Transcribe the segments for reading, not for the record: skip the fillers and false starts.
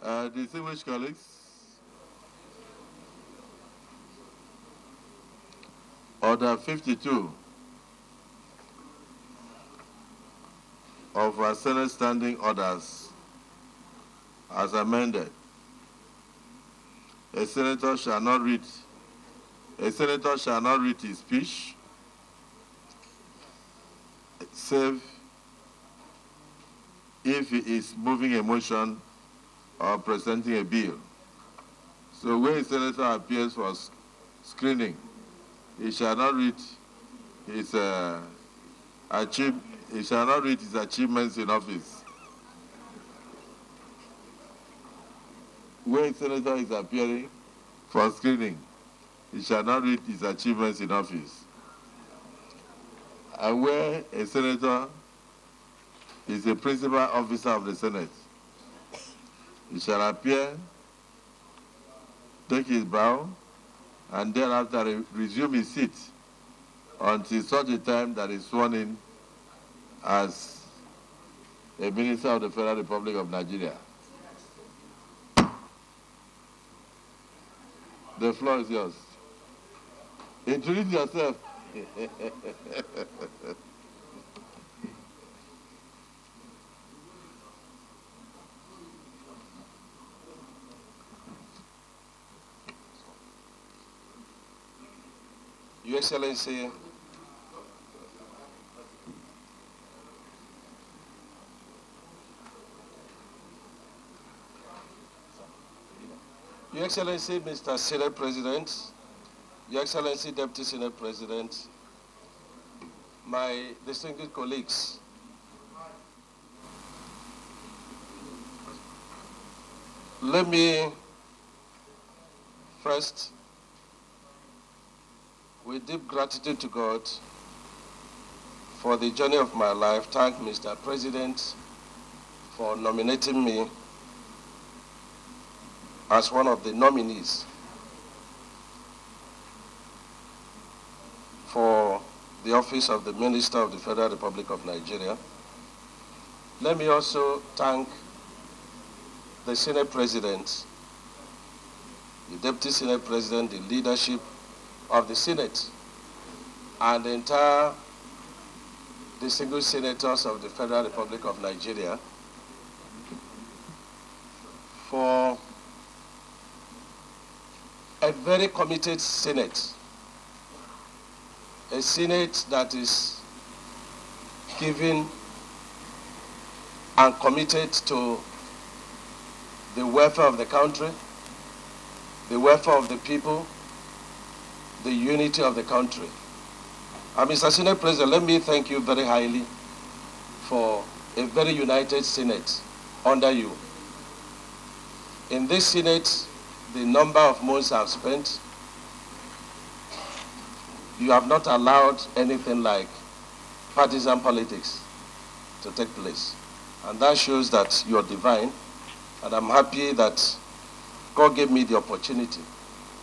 Distinguished colleagues, Order 52 of our Senate Standing Orders as amended. A senator shall not read his speech save if he is moving a motion or presenting a bill. So when a senator appears for screening, he shall not read his achievements in office. When a senator is appearing for screening, he shall not read his achievements in office. And where a senator is a principal officer of the Senate, he shall appear, take his bow, and thereafter resume his seat until such a time that he is sworn in as a minister of the Federal Republic of Nigeria. The floor is yours. Introduce yourself. Your Excellency, Your Excellency, Mr. Senate President, Your Excellency, Deputy Senate President, my distinguished colleagues, let me first, with deep gratitude to God for the journey of my life, thank Mr. President for nominating me as one of the nominees for the office of the Minister of the Federal Republic of Nigeria. Let me also thank the Senate President, the Deputy Senate President, the leadership of the Senate, and the entire distinguished senators of the Federal Republic of Nigeria for a very committed Senate, a Senate that is given and committed to the welfare of the country, the welfare of the people, the unity of the country. And Mr. Senate President, let me thank you very highly for a very united Senate under you. In this Senate, the number of months I've spent, you have not allowed anything like partisan politics to take place. And that shows that you are divine. And I'm happy that God gave me the opportunity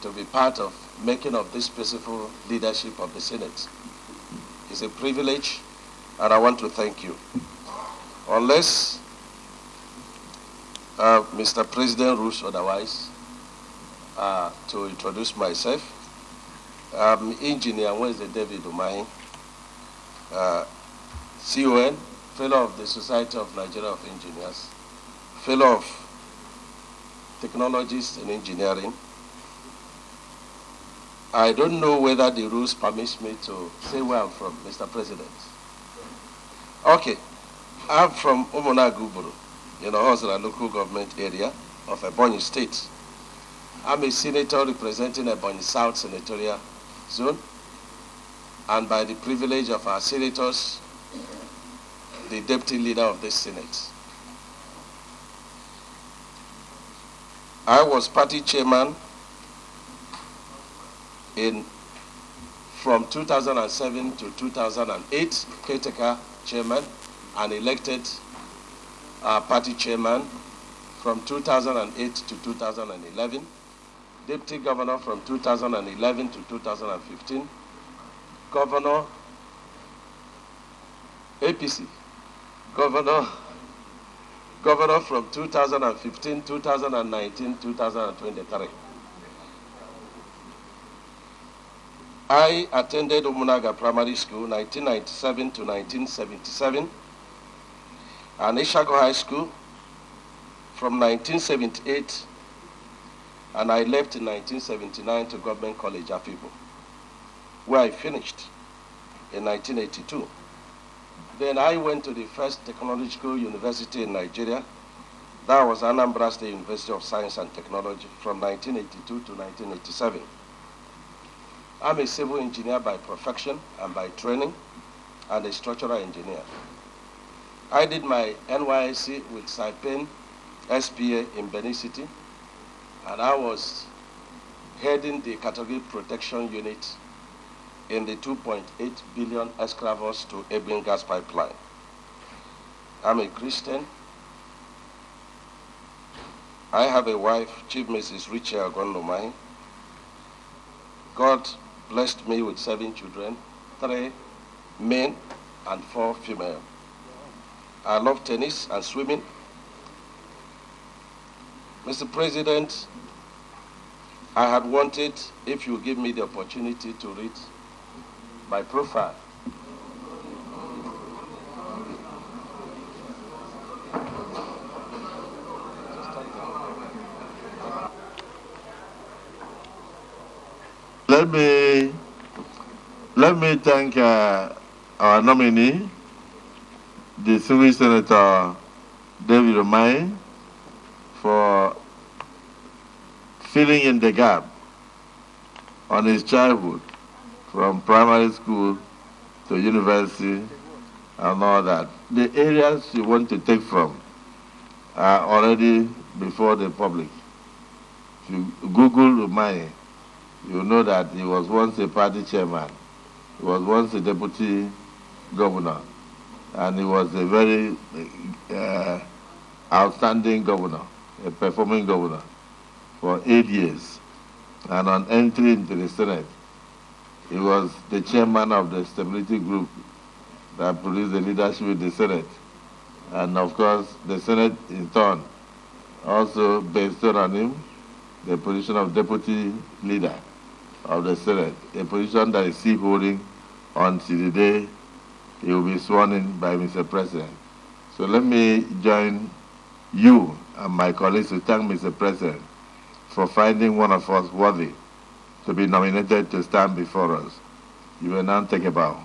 to be part of making of this peaceful leadership of the Senate. It's a privilege, and I want to thank you. Unless Mr. President rules otherwise, to introduce myself, I'm Engineer Wednesday David Umahi, CON, Fellow of the Society of Nigeria of Engineers, Fellow of Technologists in Engineering. I don't know whether the rules permit me to say where I'm from, Mr. President. Okay, I'm from Umunaguburu, in Ohosra local government area of Ebonyi State. I'm a senator representing Ebonyi South Senatorial Zone, and by the privilege of our senators, the deputy leader of this Senate. I was party chairman from 2007 to 2008, caretaker chairman, and elected party chairman from 2008 to 2011, deputy governor from 2011 to 2015, governor, APC, governor governor from 2015, 2019, 2023. I attended Umunaga Primary School 1997 to 1977 and Ishago High School from 1978, and I left in 1979 to Government College Afibo, where I finished in 1982. Then I went to the first technological university in Nigeria. That was Anambra State University of Science and Technology from 1982 to 1987. I'm a civil engineer by profession and by training, and a structural engineer. I did my NYSC with Saipan SPA in Benin City, and I was heading the category protection unit in the 2.8 billion excavers to Ebin gas pipeline. I'm a Christian. I have a wife, Chief Mrs. Richard Gondomai. God blessed me with 7 children, 3 men and 4 female. I love tennis and swimming. Mr. President, I had wanted, if you give me the opportunity, to read my profile. Let me thank our nominee, the distinguished Senator David Omai, for filling in the gap on his childhood from primary school to university and all that. The areas you want to take from are already before the public. If you Google Omai, you know that he was once a party chairman. He was once a deputy governor. And he was a very outstanding governor, a performing governor for 8 years. And on entry into the Senate, he was the chairman of the stability group that produced the leadership in the Senate. And of course, the Senate in turn also bestowed on him the position of deputy leader of the Senate, a position that is still holding until the day he will be sworn in by Mr. President. So let me join you and my colleagues to thank Mr. President for finding one of us worthy to be nominated to stand before us. You will now take a bow.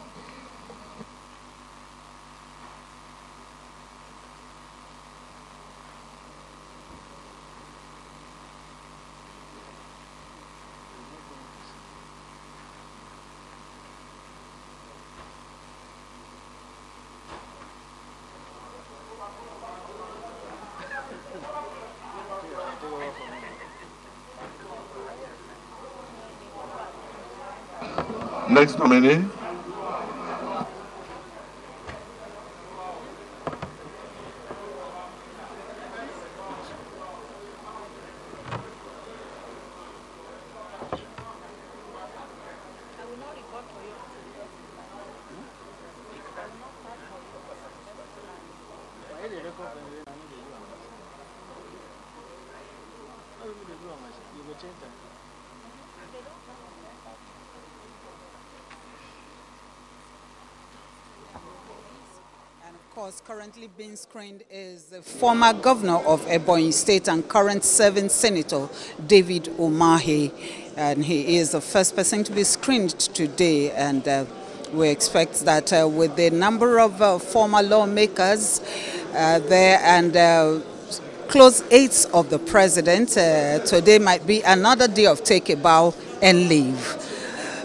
Next nominee. Currently being screened is the former governor of Ebonyi State and current serving senator, David Umahi. And he is the first person to be screened today. And we expect that with the number of former lawmakers there and close aides of the president, today might be another day of take a bow and leave.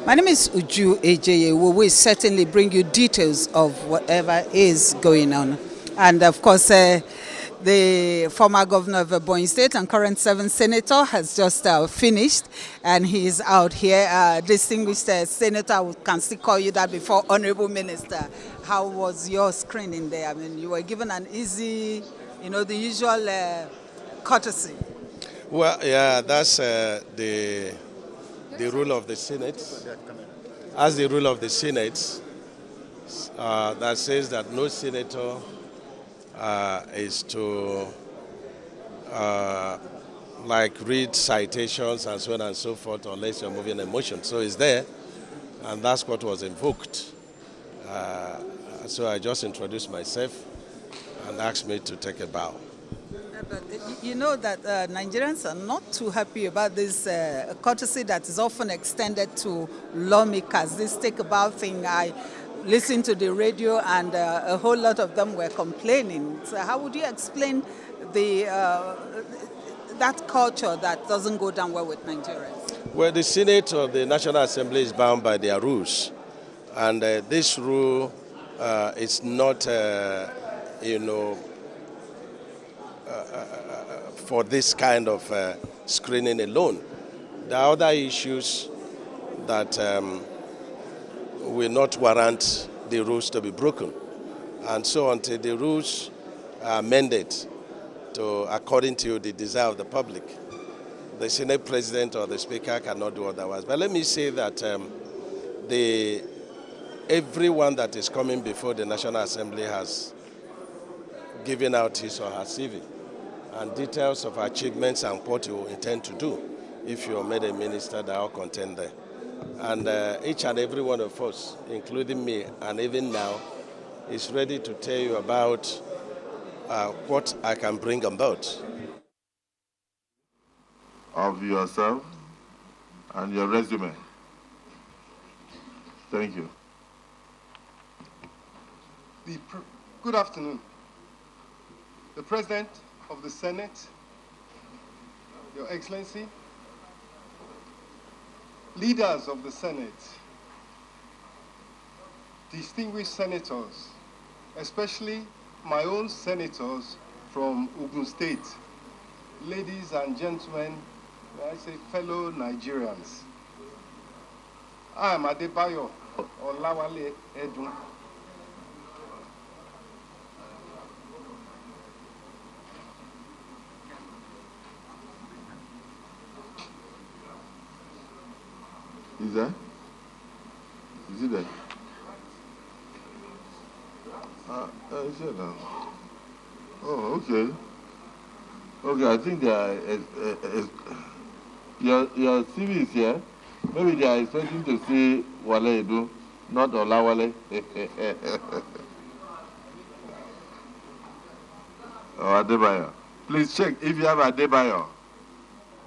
My name is Uju Ejeye. We will certainly bring you details of whatever is going on. And of course, the former governor of Ebonyi State and current serving senator has just finished, and he is out here. Distinguished senator, we can still call you that before honorable minister. How was your screening there? I mean, you were given an easy, the usual courtesy. Well, yeah, that's the rule of the Senate. As the rule of the Senate that says that no senator is to like read citations and so on and so forth, unless you're moving emotion. So it's there, and that's what was invoked. So I just introduced myself and asked me to take a bow. But you know that Nigerians are not too happy about this courtesy that is often extended to lawmakers. This take a bow thing, I listened to the radio and a whole lot of them were complaining. So how would you explain the that culture that doesn't go down well with Nigerians? Well, the Senate or the National Assembly is bound by their rules. And this rule is not, for this kind of screening alone. There are other issues that will not warrant the rules to be broken. And so until the rules are amended according to the desire of the public, the Senate President or the Speaker cannot do otherwise. But let me say that everyone that is coming before the National Assembly has given out his or her CV and details of achievements and what you intend to do. If you are made a minister, they are all contained there. And each and every one of us, including me, and even now, is ready to tell you about what I can bring about. Of yourself and your resume. Thank you. Good afternoon. The President of the Senate, Your Excellency, leaders of the Senate, distinguished senators, especially my own senators from Ogun State, ladies and gentlemen, I say fellow Nigerians. I am Adebayo Olawale Edun. Is there? Is it there? Oh, okay. Okay, I think they are, your CV is here. Maybe they are expecting to see Wale Edu, not Olawale. Oh, Adebayo. Please check if you have Adebayo.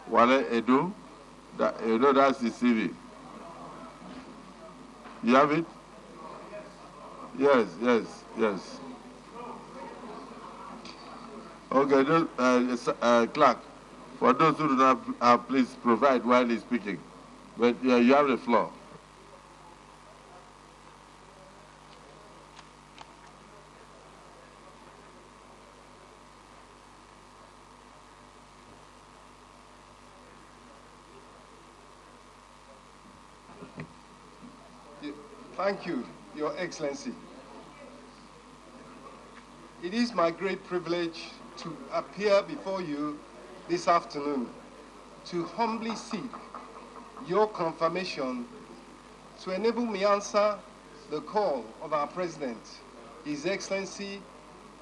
Wale Edu, that's the CV. You have it? Yes. Okay, clerk, for those who do not have, please provide while he's speaking. But you have the floor. Thank you, Your Excellency. It is my great privilege to appear before you this afternoon to humbly seek your confirmation to enable me answer the call of our President, His Excellency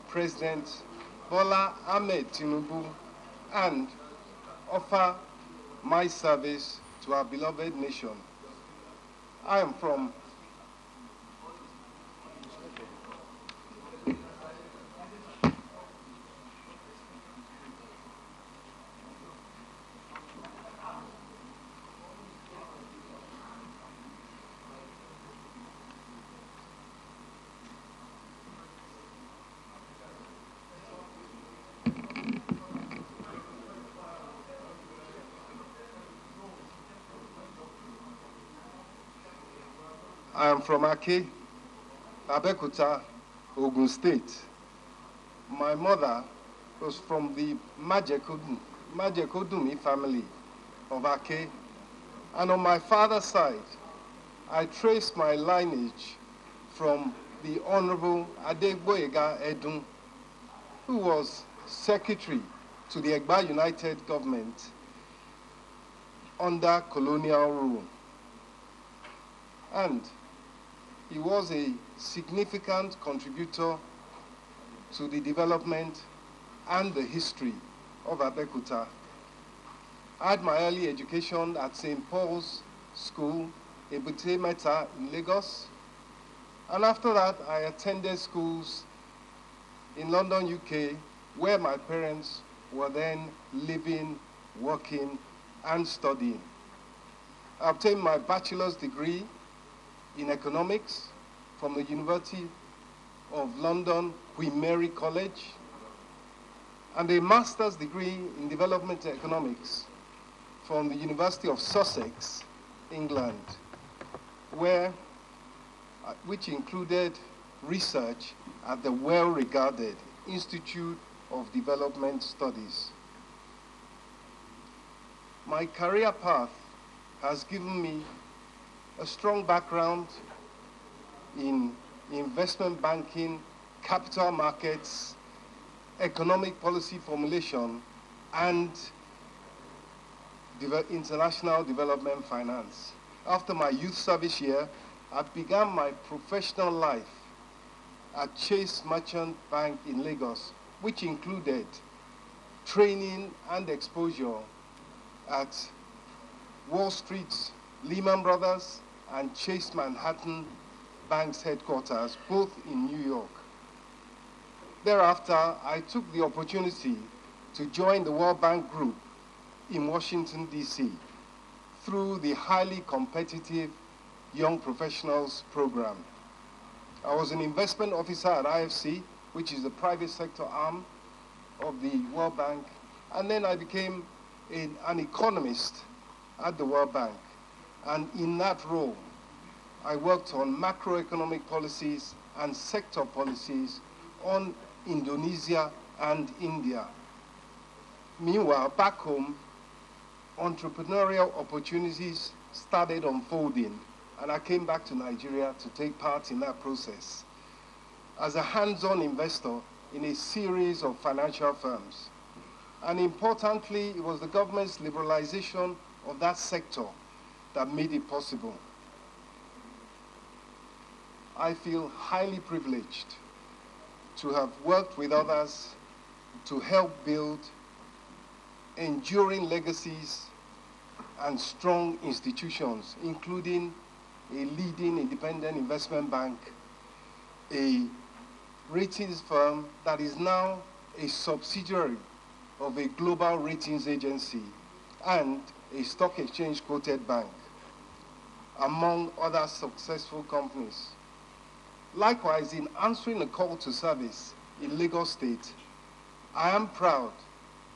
President Bola Ahmed Tinubu, and offer my service to our beloved nation. I am from Ake, Abekuta, Ogun State. My mother was from the Majekodumi family of Ake. And on my father's side, I traced my lineage from the Honorable Adegboyega Edun, who was secretary to the Egba United government under colonial rule. And he was a significant contributor to the development and the history of Abeokuta. I had my early education at St. Paul's School, Ebute Meta in Lagos. And after that, I attended schools in London, UK, where my parents were then living, working, and studying. I obtained my bachelor's degree in economics from the University of London, Queen Mary College, and a master's degree in development economics from the University of Sussex, England, which included research at the well-regarded Institute of Development Studies. My career path has given me a strong background in investment banking, capital markets, economic policy formulation, and international development finance. After my youth service year, I began my professional life at Chase Merchant Bank in Lagos, which included training and exposure at Wall Street's Lehman Brothers and Chase Manhattan Bank's headquarters, both in New York. Thereafter, I took the opportunity to join the World Bank Group in Washington, D.C. through the highly competitive Young Professionals Program. I was an investment officer at IFC, which is the private sector arm of the World Bank, and then I became an economist at the World Bank. And in that role, I worked on macroeconomic policies and sector policies on Indonesia and India. Meanwhile, back home, entrepreneurial opportunities started unfolding, and I came back to Nigeria to take part in that process as a hands-on investor in a series of financial firms. And importantly, it was the government's liberalization of that sector that made it possible. I feel highly privileged to have worked with others to help build enduring legacies and strong institutions, including a leading independent investment bank, a ratings firm that is now a subsidiary of a global ratings agency, and a stock exchange quoted bank, among other successful companies. Likewise, in answering a call to service in Lagos State, I am proud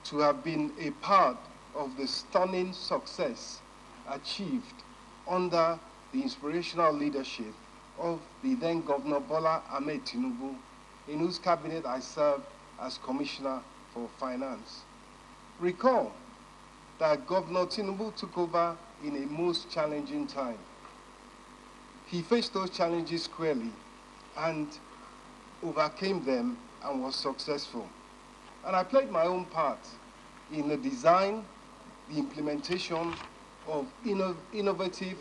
to have been a part of the stunning success achieved under the inspirational leadership of the then Governor Bola Ahmed Tinubu, in whose cabinet I served as Commissioner for Finance. Recall that Governor Tinubu took over in a most challenging time. He faced those challenges squarely and overcame them and was successful. And I played my own part in the design, the implementation of innovative,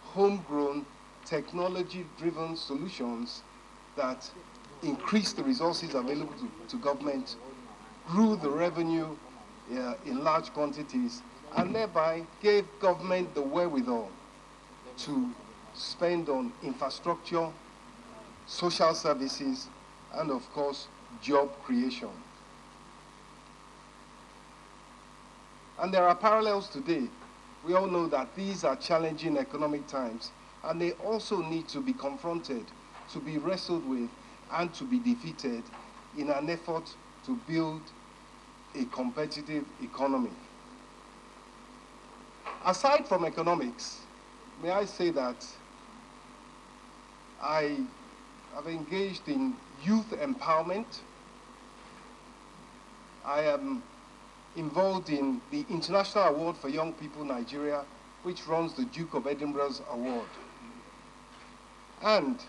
homegrown, technology-driven solutions that increased the resources available to government, grew the revenue in large quantities, and thereby gave government the wherewithal to spend on infrastructure, social services, and of course, job creation. And there are parallels today. We all know that these are challenging economic times, and they also need to be confronted, to be wrestled with, and to be defeated in an effort to build a competitive economy. Aside from economics, may I say that I have engaged in youth empowerment. I am involved in the International Award for Young People Nigeria, which runs the Duke of Edinburgh's award. And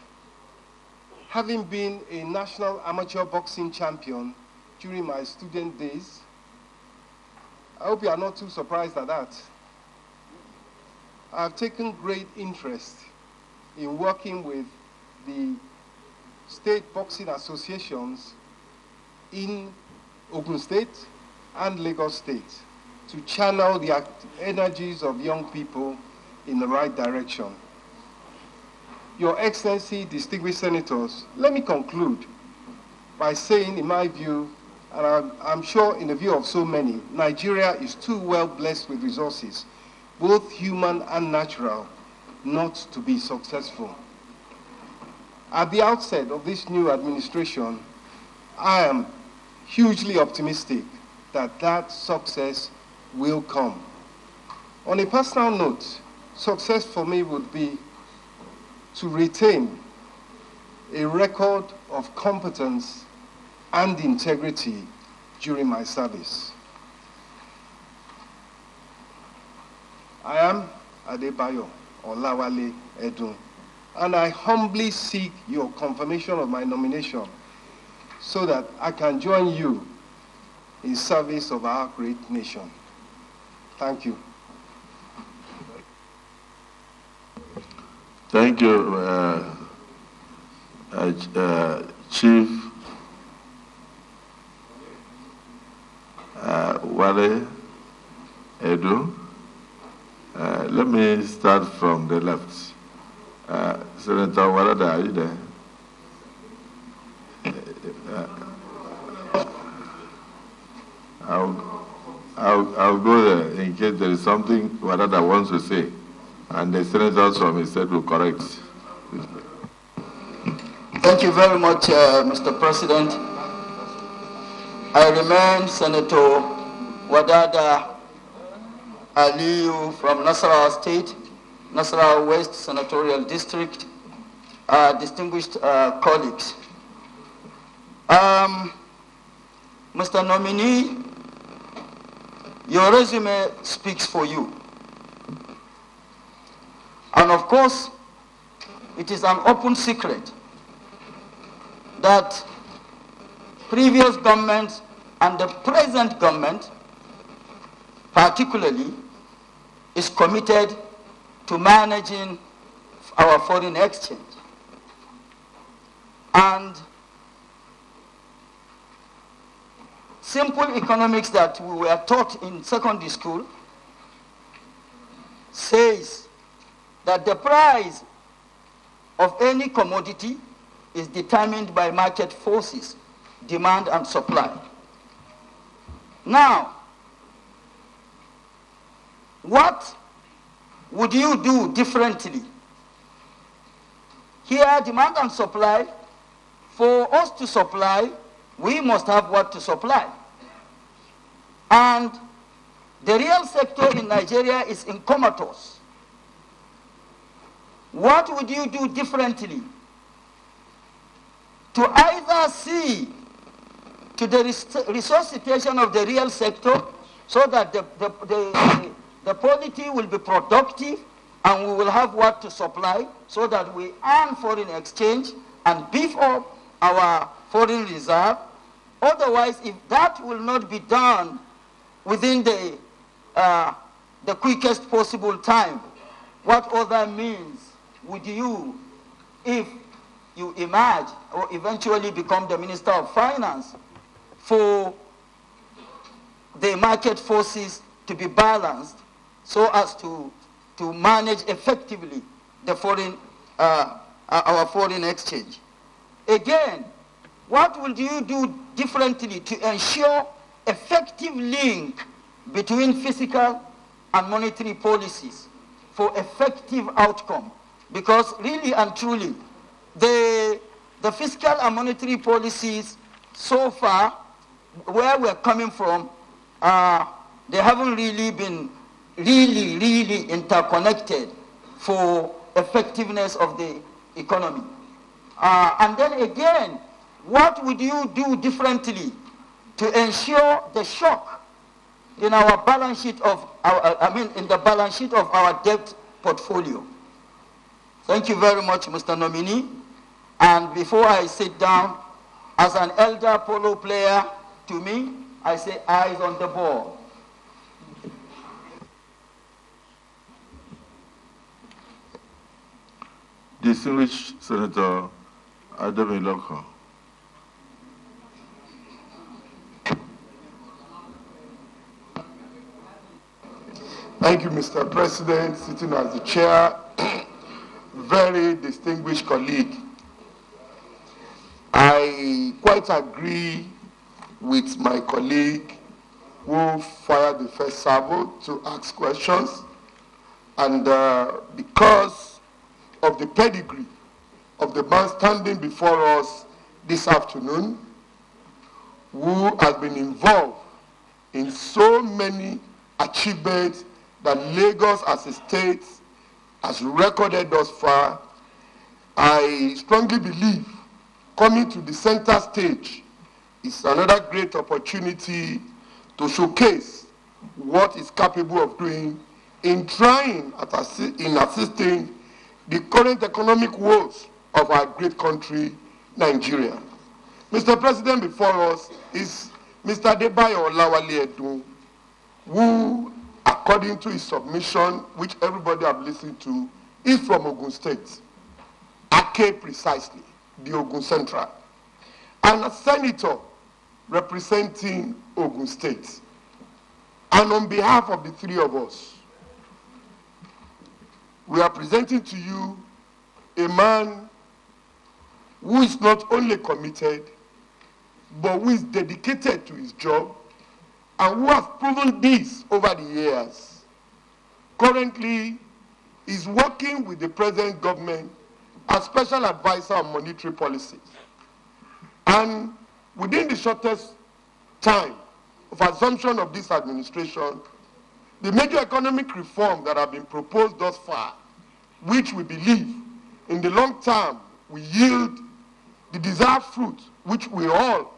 having been a national amateur boxing champion during my student days, I hope you are not too surprised at that. I've taken great interest in working with the state boxing associations in Ogun State and Lagos State to channel the energies of young people in the right direction. Your Excellency, distinguished senators, let me conclude by saying, in my view, and I'm sure in the view of so many, Nigeria is too well blessed with resources, both human and natural, not to be successful. At the outset of this new administration, I am hugely optimistic that that success will come. On a personal note, success for me would be to retain a record of competence and integrity during my service. I am Adebayo Olawale Edun, and I humbly seek your confirmation of my nomination so that I can join you in service of our great nation. Thank you. Thank you, Chief Wale Edu. Let me start from the left. Senator Warada, are you there? I'll go there in case there is something Warada wants to say, and the senators from his state will correct. Thank you very much, Mr. President. I remain Senator Wadada Aliyu from Nasarawa State, Nasarawa West Senatorial District, distinguished colleagues. Mr. Nominee, your resume speaks for you. And of course, it is an open secret that previous governments and the present government particularly is committed to managing our foreign exchange. And simple economics that we were taught in secondary school says that the price of any commodity is determined by market forces, demand and supply. Now, what would you do differently? Here, demand and supply, for us to supply, we must have what to supply. And the real sector in Nigeria is in comatose. What would you do differently to either see to the resuscitation of the real sector so that the polity will be productive and we will have what to supply so that we earn foreign exchange and beef up our foreign reserve? Otherwise, if that will not be done within the quickest possible time, what other means would you, if you emerge or eventually become the Minister of Finance, for the market forces to be balanced so as to manage effectively the our foreign exchange? Again, what will you do differently to ensure effective link between fiscal and monetary policies for effective outcome? Because really and truly, the fiscal and monetary policies so far, where we're coming from, they haven't really been really interconnected for effectiveness of the economy. And then again, what would you do differently to ensure the shock in our balance sheet of in the balance sheet of our debt portfolio? Thank you very much, Mr. Nominee. And before I sit down, as an elder polo player to me, I say eyes on the ball. Distinguished Senator Ademiloko. Thank you, Mr. President, sitting as the chair. Very distinguished colleague. I quite agree with my colleague who fired the first salvo to ask questions. And because of the pedigree of the man standing before us this afternoon, who has been involved in so many achievements that Lagos as a state has recorded thus far, I strongly believe coming to the center stage is another great opportunity to showcase what is capable of doing in trying in assisting the current economic woes of our great country, Nigeria. Mr. President, before us is Mr. Adebayo Olawale Edun, who, according to his submission, which everybody have listened to, is from Ogun State, Ake precisely, the Ogun Central, and a senator representing Ogun State. And on behalf of the three of us, we are presenting to you a man who is not only committed, but who is dedicated to his job, and who has proven this over the years. Currently, is working with the present government as special advisor on monetary policies. And within the shortest time of assumption of this administration, the major economic reforms that have been proposed thus far, which we believe in the long term will yield the desired fruit which we all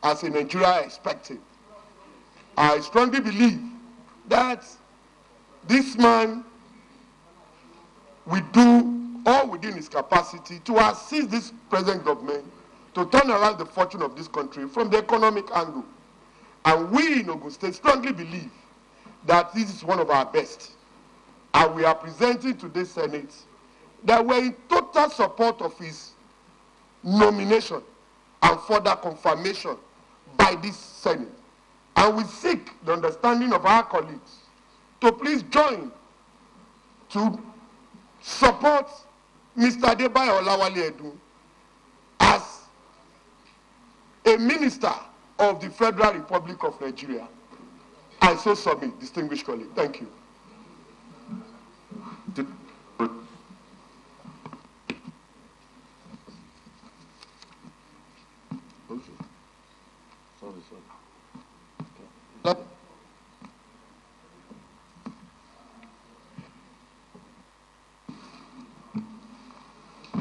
as a Nigeria are expecting. I strongly believe that this man will do all within his capacity to assist this present government to turn around the fortune of this country from the economic angle. And we in Ogun State strongly believe that this is one of our best. And we are presenting to this Senate that we're in total support of his nomination and further confirmation by this Senate. And we seek the understanding of our colleagues to please join to support Mr. Adebayo Olawale Edun as a minister of the Federal Republic of Nigeria. I so submit, distinguished colleague. Thank you.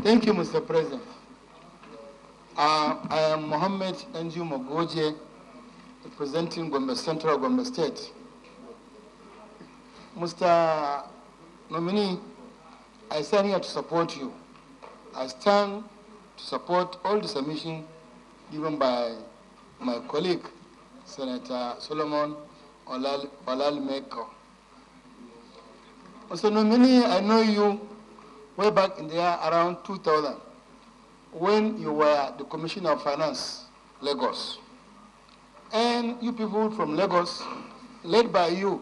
Thank you, Mr. President. I am Mohammed Nju Mogoje, representing Gombe Central, Gombe State. Mr. Nominee, I stand here to support you. I stand to support all the submissions given by my colleague, Senator Solomon Olalimeko. Mr. Nominee, I know you way back in the year around 2000, when you were the Commissioner of Finance, Lagos. And you people from Lagos, led by you,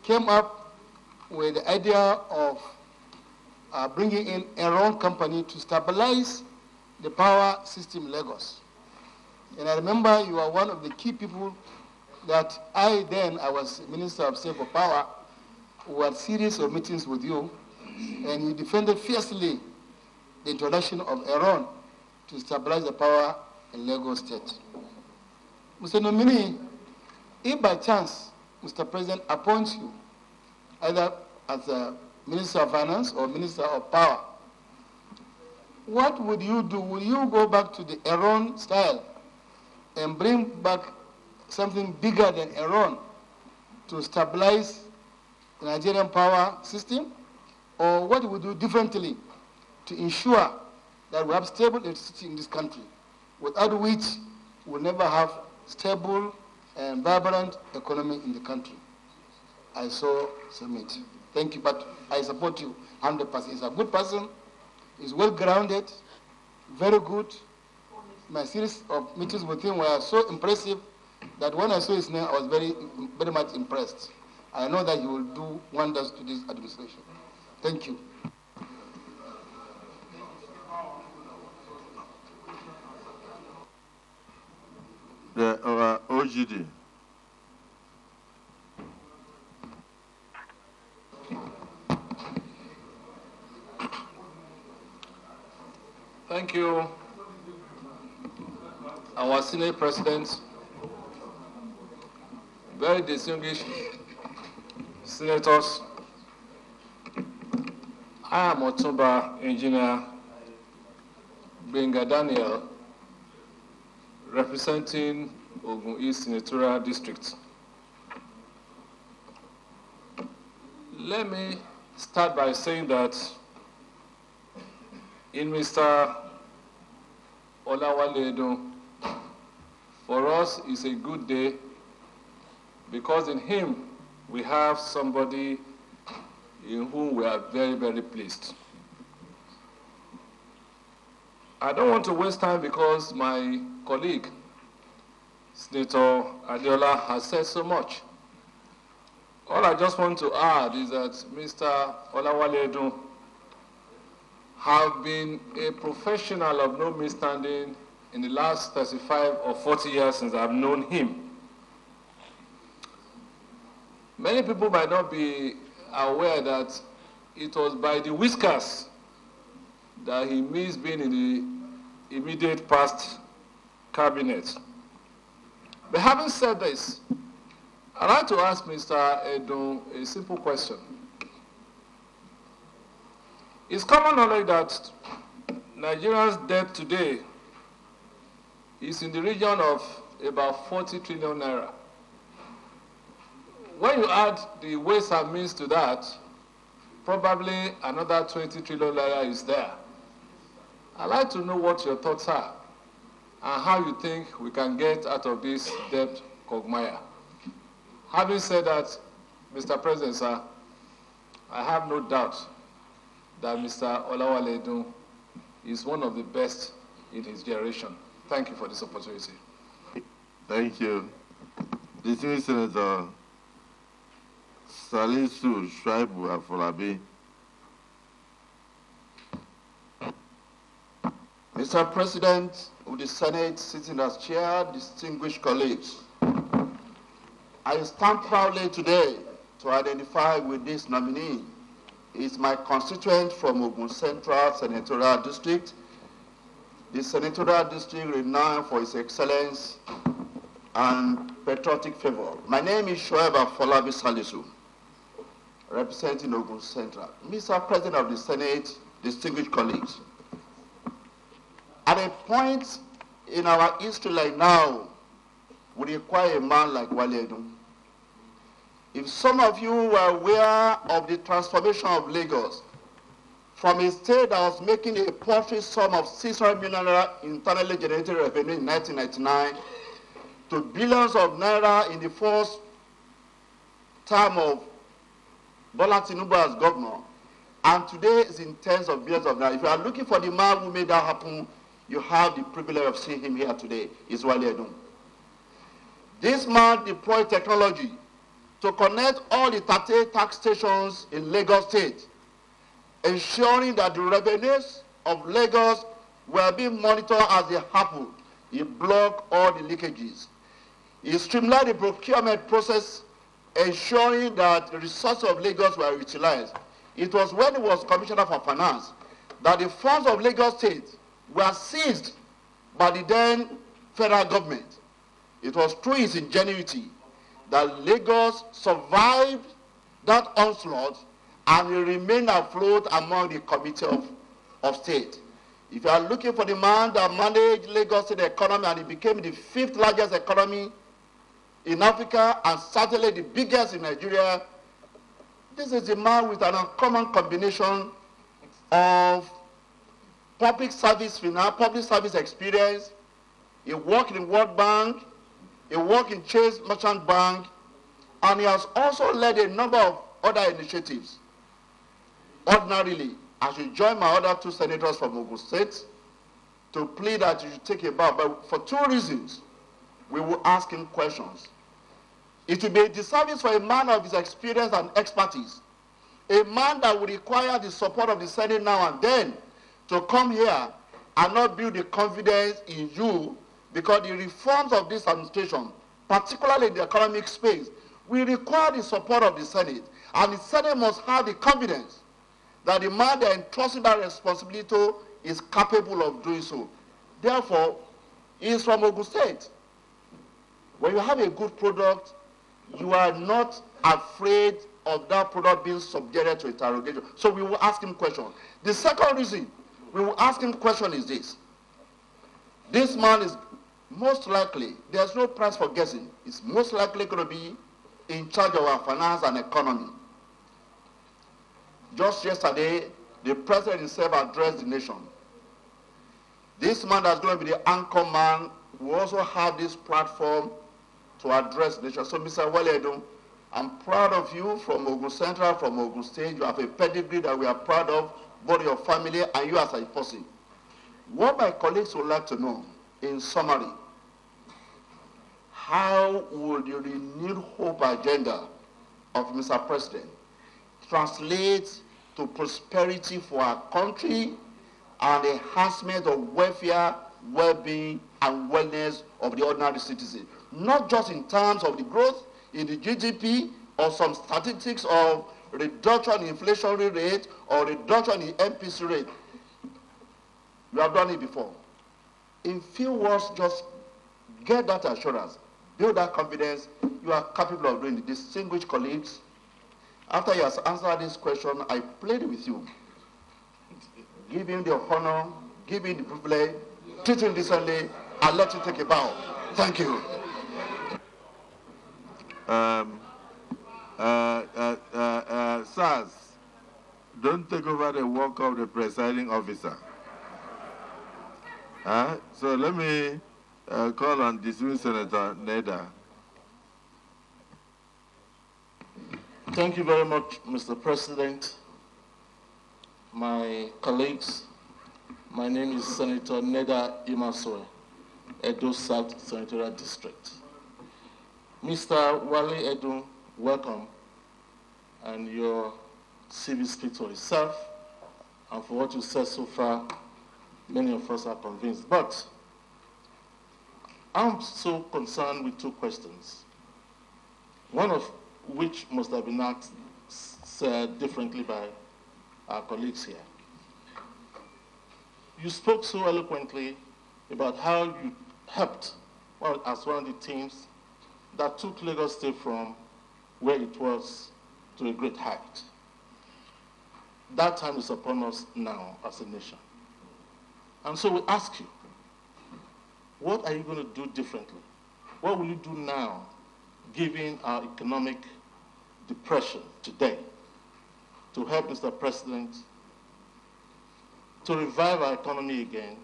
came up with the idea of bringing in a wrong company to stabilize the power system in Lagos. And I remember you were one of the key people that I was Minister of State for Power, who had a series of meetings with you, and you defended fiercely the introduction of Iran to stabilize the power in Lagos State. Mr. Nominee, if by chance Mr. President appoints you either as a Minister of Finance or Minister of Power, what would you do? Will you go back to the Iran style and bring back something bigger than Iran to stabilize the Nigerian power system? Or what we do differently to ensure that we have stable electricity in this country, without which we'll never have stable and vibrant economy in the country? I so submit. Thank you, but I support you 100%. He's a good person. He's well-grounded, very good. My series of meetings with him were so impressive that when I saw his name, I was very, very much impressed. I know that he will do wonders to this administration. Thank you. The OGD. Thank you, our Senate President, very distinguished senators. I am Otumba Engineer Benga Daniel, representing Ogun East Senatorial District. Let me start by saying that in Mr. Olawale Edun, for us is a good day because in him we have somebody in whom we are very, very pleased. I don't want to waste time because my colleague, Senator Adeola, has said so much. All I just want to add is that Mr. Olawale Edun have been a professional of no misstanding in the last 35 or 40 years since I've known him. Many people might not be aware that it was by the whiskers that he missed being in the immediate past cabinet. But having said this, I'd like to ask Mr. Edun a simple question. It's common knowledge that Nigeria's debt today is in the region of about 40 trillion naira. When you add the ways and means to that, probably another 20 trillion naira is there. I'd like to know what your thoughts are and how you think we can get out of this debt quagmire. Having said that, Mr. President, sir, I have no doubt that Mr. Olawale Edun is one of the best in his generation. Thank you for this opportunity. Thank you. Distinguished Senator Salisu Shaibu Afolabi. Mr. President of the Senate, sitting as chair, distinguished colleagues, I stand proudly today to identify with this nominee. He is my constituent from Ogun Central Senatorial District, the Senatorial District renowned for its excellence and patriotic fervor. My name is Shoaib Afolabi Salisu, representing Ogun Central. Mr. President of the Senate, distinguished colleagues, at a point in our history like now, we require a man like Wale Edun. If some of you were aware of the transformation of Lagos from a state that was making a paltry sum of 600 million naira internally generated revenue in 1999 to billions of naira in the first term of Bola Tinubu as governor, and today is in tens of billions of naira. If you are looking for the man who made that happen, you have the privilege of seeing him here today. Is Wale Edun. This man deployed technology to connect all the 38 tax stations in Lagos State, ensuring that the revenues of Lagos were being monitored as they happened. He blocked all the leakages. He streamlined the procurement process, ensuring that the resources of Lagos were utilized. It was when he was Commissioner for Finance that the funds of Lagos State were seized by the then federal government. It was through his ingenuity that Lagos survived that onslaught and will remain afloat among the committee of state. If you are looking for the man that managed Lagos State economy and it became the 5th largest economy in Africa and certainly the biggest in Nigeria, this is a man with an uncommon combination of public service finance, public service experience. He worked in World Bank, he worked in Chase Merchant Bank, and he has also led a number of other initiatives. Ordinarily, I should join my other 2 senators from Ogun State to plead that you should take a bow, but for 2 reasons, we will ask him questions. It will be a disservice for a man of his experience and expertise, a man that will require the support of the Senate now and then, to come here and not build the confidence in you, because the reforms of this administration, particularly in the economic space, will require the support of the Senate. And the Senate must have the confidence that the man they are entrusting that responsibility to is capable of doing so. Therefore, he is from Ogun State. When you have a good product, you are not afraid of that product being subjected to interrogation. So we will ask him questions. The second reason we will ask him question is this. This man is most likely, there's no price for guessing, is most likely going to be in charge of our finance and economy. Just yesterday, the president himself addressed the nation. This man that's going to be the anchor man will also have this platform to address the nation. So, Mr. Waledu, I'm proud of you from Ogun Central, from Ogun State. You have a pedigree that we are proud of, both your family and you as a person. What my colleagues would like to know, in summary, how would the renewed hope agenda of Mr. President translate to prosperity for our country and enhancement of welfare, well-being, and wellness of the ordinary citizen? Not just in terms of the growth in the GDP or some statistics of reduction in inflationary rate or reduction in MPC rate. You have done it before. In few words, just get that assurance, build that confidence. You are capable of doing it. Distinguished colleagues, after you have answered this question, I plead with you. Give him the honor, give him the privilege, treat him decently, and let him take a bow. Thank you. SARS, don't take over the work of the presiding officer. So let me call on dismissed Senator Neda. Thank you very much, Mr. President. My colleagues, my name is Senator Neda Imasue, Edo South Senatorial District. Mr. Wale Edu, welcome, and your CV speaks for itself, and for what you said so far, many of us are convinced. But I'm so concerned with two questions, one of which must have been asked differently by our colleagues here. You spoke so eloquently about how you helped, well, as one of the teams that took Lagos State from where it was to a great height. That time is upon us now as a nation. And so we ask you, what are you going to do differently? What will you do now, given our economic depression today, to help Mr. President to revive our economy again,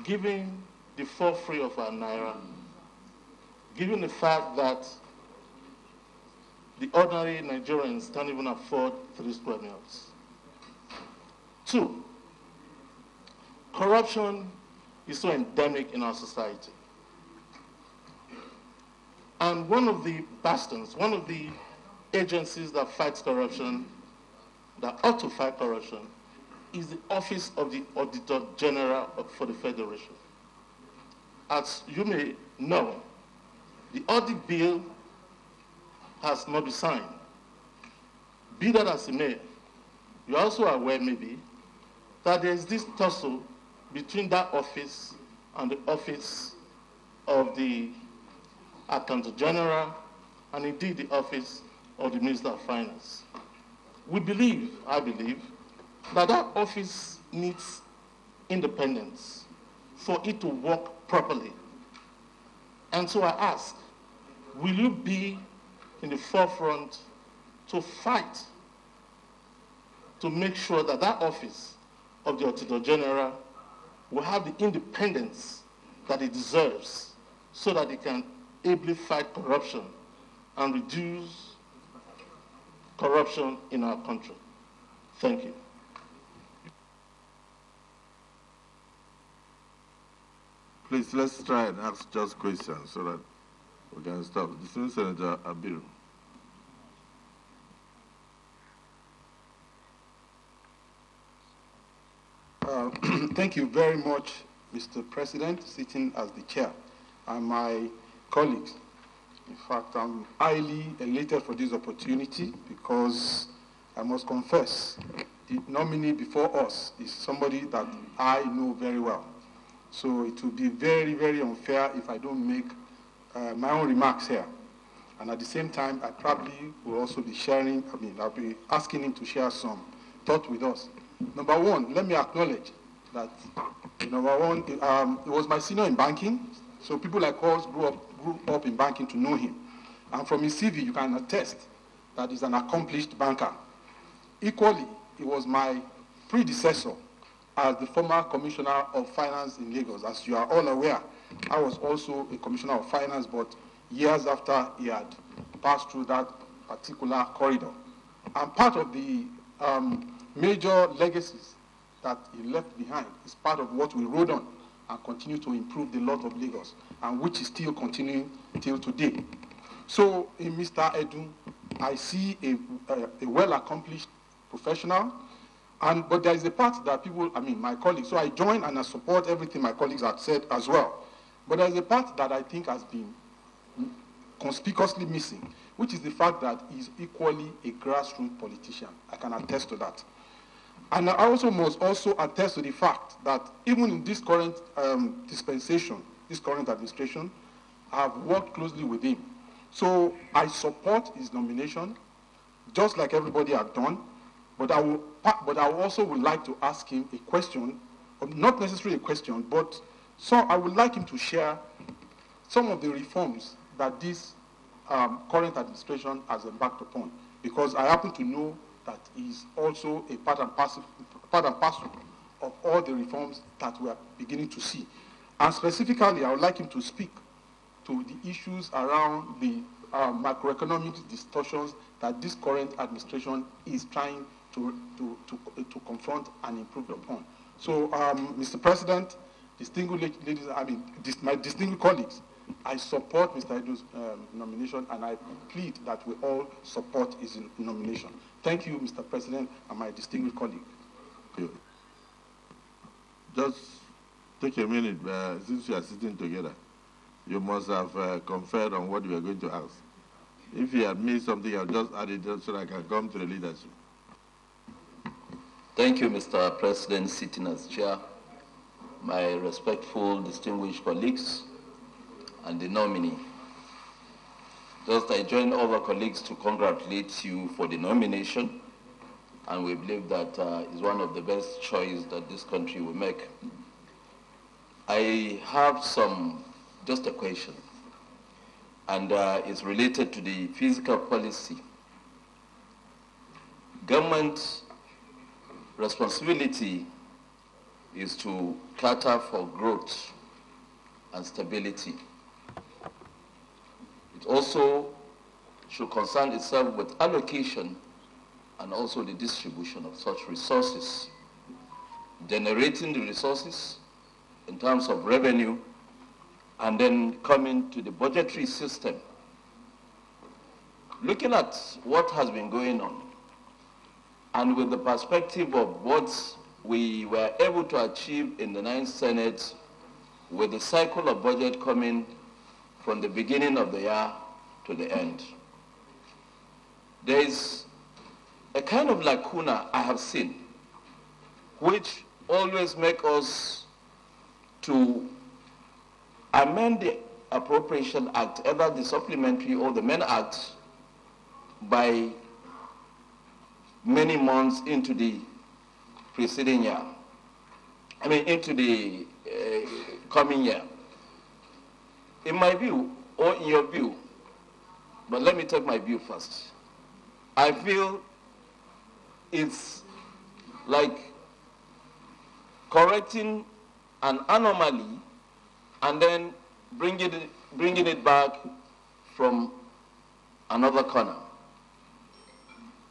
given the fall free of our naira, given the fact that the ordinary Nigerians can't even afford 3 square meals? 2, corruption is so endemic in our society. And one of the bastions, one of the agencies that fights corruption, that ought to fight corruption, is the Office of the Auditor General for the Federation. As you may know, the audit bill has not been signed. Be that as it may, you're also aware maybe that there is this tussle between that office and the Office of the Accountant General, and indeed the Office of the Minister of Finance. We believe, I believe, that that office needs independence for it to work properly. And so I ask, will you be in the forefront to fight to make sure that that office of the Auditor General will have the independence that it deserves so that it can ably fight corruption and reduce corruption in our country? Thank you. Please, let's try and ask just questions so that We can stop. Distinguished Senator Abiru. Thank you very much, Mr. President, sitting as the chair, and my colleagues. In fact, I'm highly elated for this opportunity because I must confess, the nominee before us is somebody that I know very well. So it will be very, very unfair if I don't make my own remarks here. And at the same time, I probably will also be sharing, I'll be asking him to share some thoughts with us. Number one, let me acknowledge that, number one, he was my senior in banking, so people like us grew up in banking to know him. And from his CV, you can attest that he's an accomplished banker. Equally, he was my predecessor as the former Commissioner of Finance in Lagos. As you are all aware, I was also a Commissioner of Finance, but years after he had passed through that particular corridor. And part of the major legacies that he left behind is part of what we rode on and continue to improve the lot of Lagos, and which is still continuing till today. So in Mr. Edu, I see a well-accomplished professional, but there is a part that people, my colleagues, so I join and I support everything my colleagues have said as well. But there is a part that I think has been conspicuously missing, which is the fact that he's equally a grassroots politician. I can attest to that. And I also must also attest to the fact that even in this current dispensation, this current administration, I have worked closely with him. So I support his nomination, just like everybody have done, but I also would like to ask him a question, not necessarily a question, but I would like him to share some of the reforms that this current administration has embarked upon, because I happen to know that he's also a part and parcel of all the reforms that we are beginning to see. And specifically, I would like him to speak to the issues around the macroeconomic distortions that this current administration is trying to confront and improve upon. So, Mr. President, my distinguished colleagues, I support Mr. Edu's nomination, and I plead that we all support his nomination. Thank you, Mr. President, and my distinguished colleague. Just take a minute, since you are sitting together. You must have conferred on what you are going to ask. If you had missed something, I'll just add it so that I can come to the leadership. Thank you, Mr. President, sitting as chair, my respectful, distinguished colleagues, and the nominee. Just I join other colleagues to congratulate you for the nomination, and we believe that is one of the best choices that this country will make. I have just a question, and it's related to the fiscal policy. Government responsibility is to cater for growth and stability. It also should concern itself with allocation and also the distribution of such resources, generating the resources in terms of revenue, and then coming to the budgetary system. Looking at what has been going on, and with the perspective of what we were able to achieve in the 9th Senate, with the cycle of budget coming from the beginning of the year to the end, there is a kind of lacuna I have seen, which always make us to amend the Appropriation Act, either the Supplementary or the Main Act, by many months into the preceding year. Into the coming year. In my view, or in your view, but let me take my view first. I feel it's like correcting an anomaly and then bringing it back from another corner.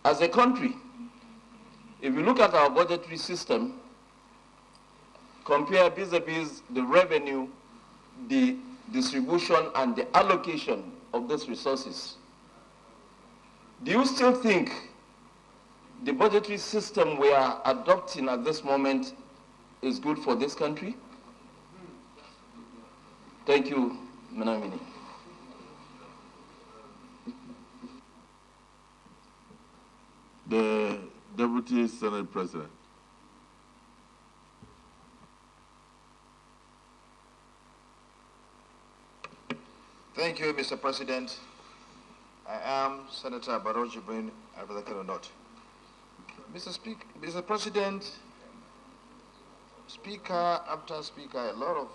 As a country, if you look at our budgetary system, compare vis-a-vis the revenue, the distribution and the allocation of these resources, do you still think the budgetary system we are adopting at this moment is good for this country? Thank you, Nominee. The Deputy Senate President. Thank you, Mr. President. I am Senator Barrow Jibrin, Abdulkader North. Mr. President, Speaker after Speaker, a lot of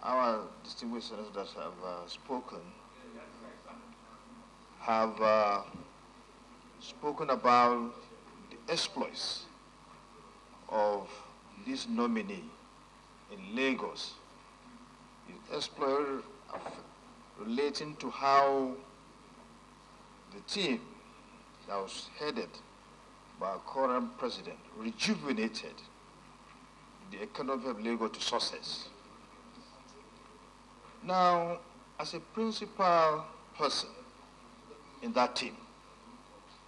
our distinguished senators have spoken about the exploits of this nominee in Lagos. The exploit relating to how the team that was headed by our current president rejuvenated the economy of Lagos to success. Now, as a principal person in that team,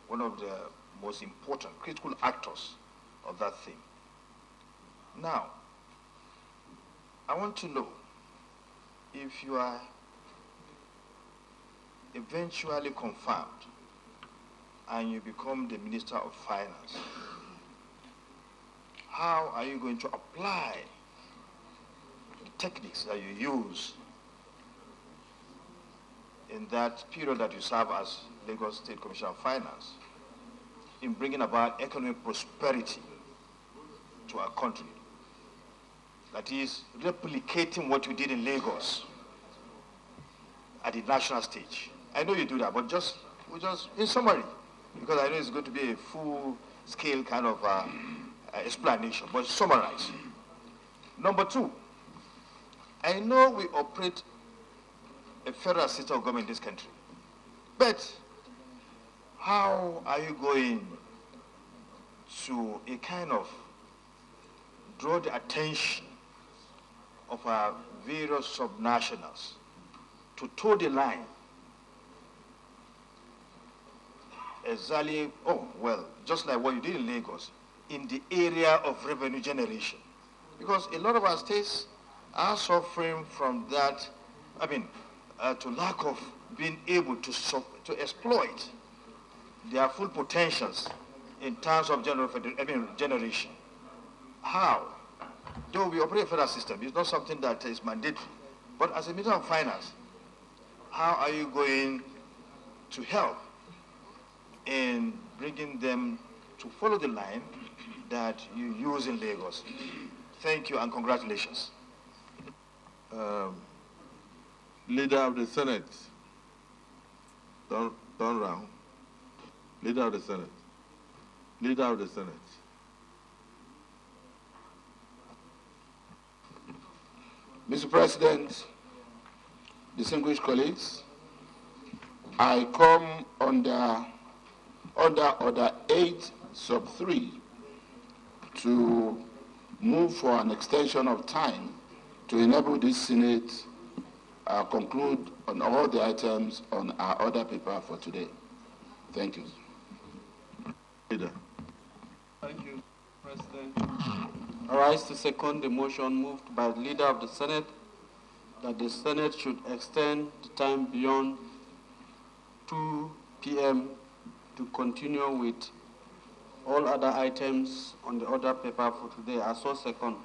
one of the most important, critical actors of that thing. Now, I want to know if you are eventually confirmed and you become the Minister of Finance, how are you going to apply the techniques that you use in that period that you serve as Lagos State Commissioner of Finance in bringing about economic prosperity to our country? That is, replicating what you did in Lagos at the national stage. I know you do that, but just in summary, because I know it's going to be a full-scale kind of explanation, but summarize. Number two, I know we operate a federal system of government in this country, but how are you going to a kind of draw the attention of our various subnationals to toe the line exactly, just like what you did in Lagos, in the area of revenue generation? Because a lot of our states are suffering from that, to lack of being able to exploit their full potentials in terms of generation. How? Though we operate a federal system, it's not something that is mandatory. But as a Minister of Finance, how are you going to help in bringing them to follow the line that you use in Lagos? Thank you and congratulations. Leader of the Senate, turn round. Leader of the Senate. Leader of the Senate. Mr. President, distinguished colleagues, I come under Order 8 sub 3 to move for an extension of time to enable this Senate conclude on all the items on our order paper for today. Thank you. Leader. Thank you, President. I rise to second the motion moved by the Leader of the Senate that the Senate should extend the time beyond 2 p.m. to continue with all other items on the order paper for today. I so second.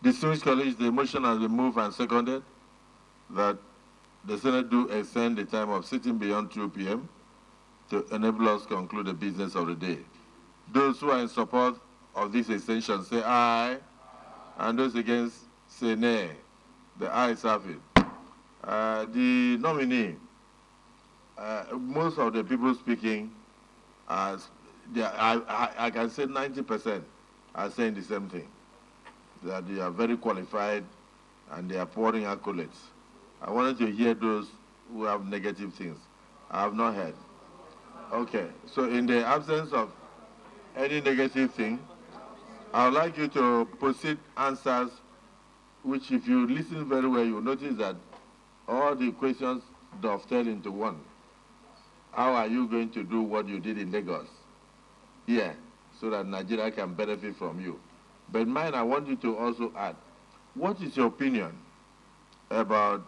Distinguished colleagues, the motion has been moved and seconded that the Senate do extend the time of sitting beyond 2 p.m. to enable us to conclude the business of the day. Those who are in support of this extension say aye, and those against say nay. The ayes have it. The nominee, most of the people speaking, I can say 90% are saying the same thing, that they are very qualified and they are pouring accolades. I wanted to hear those who have negative things. I have not heard. Okay, so in the absence of any negative thing, I would like you to proceed answers, which if you listen very well, you'll notice that all the questions dovetail into one. How are you going to do what you did in Lagos here so that Nigeria can benefit from you? But mine, I want you to also add, what is your opinion about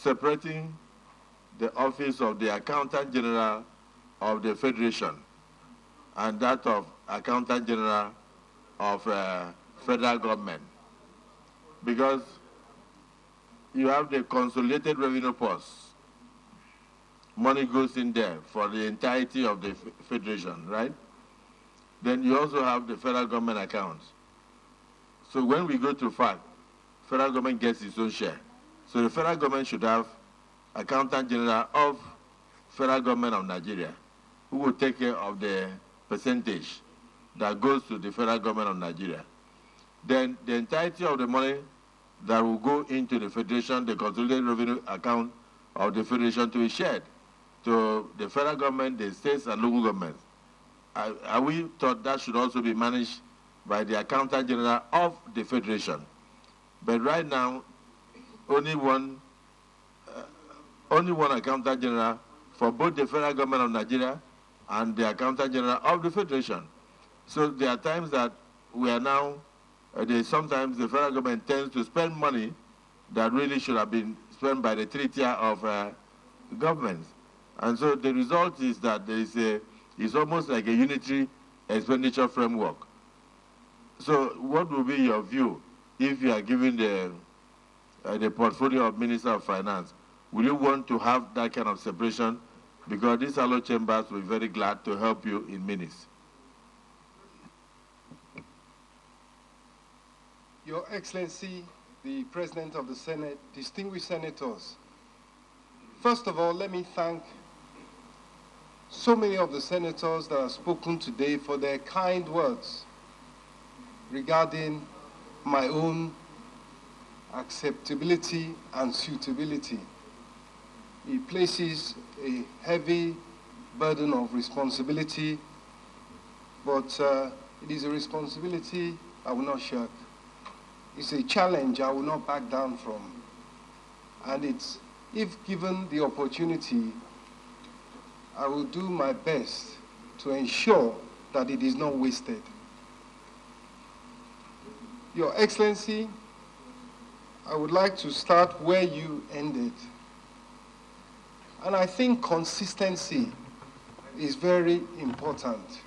separating the office of the Accountant General of the Federation and that of Accountant General of federal government? Because you have the consolidated revenue post. Money goes in there for the entirety of the federation, right? Then you also have the federal government accounts. So when we go to FAC, federal government gets its own share. So the federal government should have Accountant General of federal government of Nigeria, who will take care of the percentage that goes to the federal government of Nigeria. Then the entirety of the money that will go into the federation, the consolidated revenue account of the federation, to be shared to the federal government, the states, and local governments. Are we thought that should also be managed by the Accountant General of the federation? But right now, only one Accountant General for both the federal government of Nigeria and the Accountant General of the federation. So there are times that we are now, sometimes the federal government tends to spend money that really should have been spent by the three-tier of governments. And so the result is that it's almost like a unitary expenditure framework. So what will be your view if you are given the portfolio of Minister of Finance? Will you want to have that kind of separation? Because these allo chambers will be very glad to help you in minutes. Your Excellency, the President of the Senate, distinguished senators, first of all, let me thank so many of the senators that have spoken today for their kind words regarding my own acceptability and suitability. It places a heavy burden of responsibility, but it is a responsibility I will not shirk. It's a challenge I will not back down from. And it's, if given the opportunity, I will do my best to ensure that it is not wasted. Your Excellency, I would like to start where you ended. And I think consistency is very important.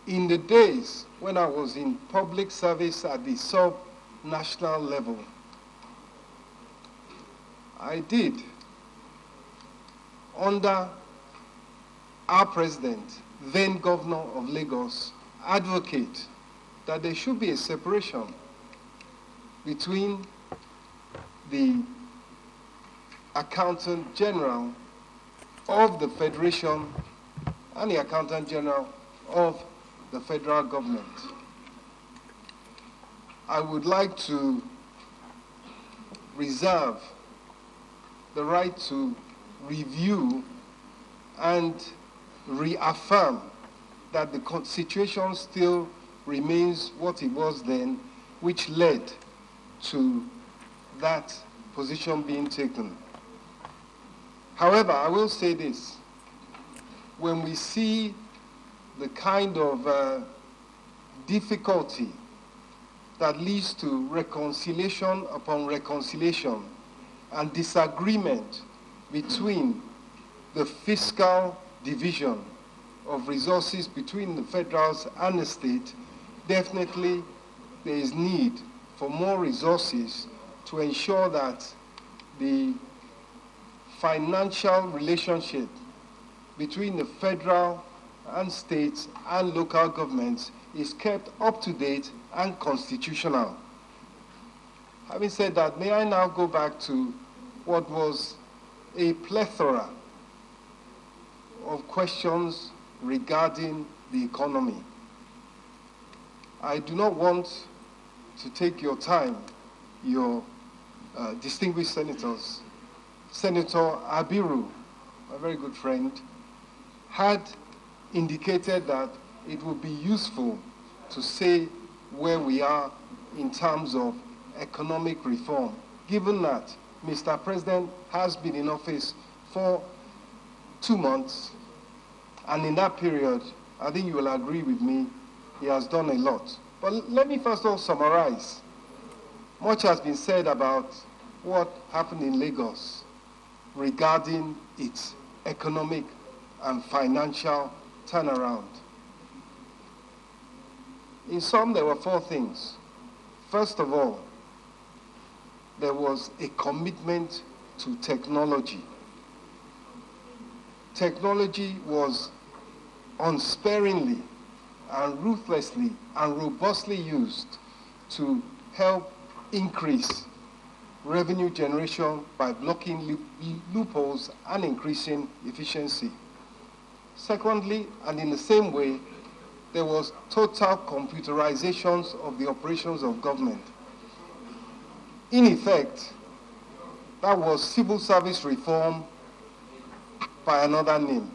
In the days when I was in public service at the sub-national level, I did, under our president, then governor of Lagos, advocate that there should be a separation between the Accountant General of the Federation and the Accountant General of the federal government. I would like to reserve the right to review and reaffirm that the situation still remains what it was then, which led to that position being taken. However, I will say this. When we see the kind of difficulty that leads to reconciliation upon reconciliation and disagreement between the fiscal division of resources between the federals and the state, definitely there is need for more resources to ensure that the financial relationship between the federal and states and local governments is kept up to date and constitutional. Having said that, may I now go back to what was a plethora of questions regarding the economy. I do not want to take your time, your distinguished senators. Senator Abiru, my very good friend, had indicated that it would be useful to say where we are in terms of economic reform, given that Mr. President has been in office for 2 months, and in that period, I think you will agree with me, he has done a lot. But let me first of all summarize. Much has been said about what happened in Lagos regarding its economic and financial turnaround. In sum, there were 4 things. First of all, there was a commitment to technology. Technology was unsparingly and ruthlessly and robustly used to help increase revenue generation by blocking loopholes and increasing efficiency. Secondly, and in the same way, there was total computerizations of the operations of government. In effect, that was civil service reform by another name.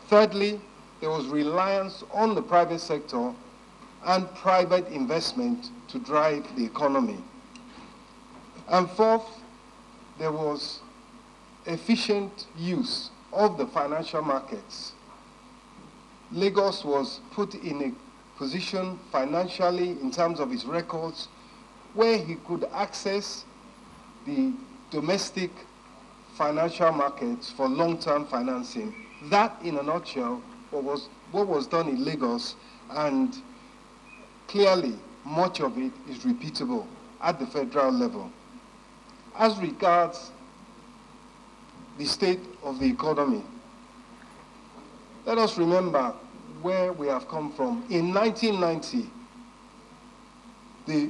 Thirdly, there was reliance on the private sector and private investment to drive the economy. And fourth, there was efficient use of the financial markets. Lagos was put in a position financially in terms of its records where he could access the domestic financial markets for long-term financing. That, in a nutshell, what was done in Lagos, and clearly much of it is repeatable at the federal level. As regards the state of the economy, let us remember where we have come from. In 1990, the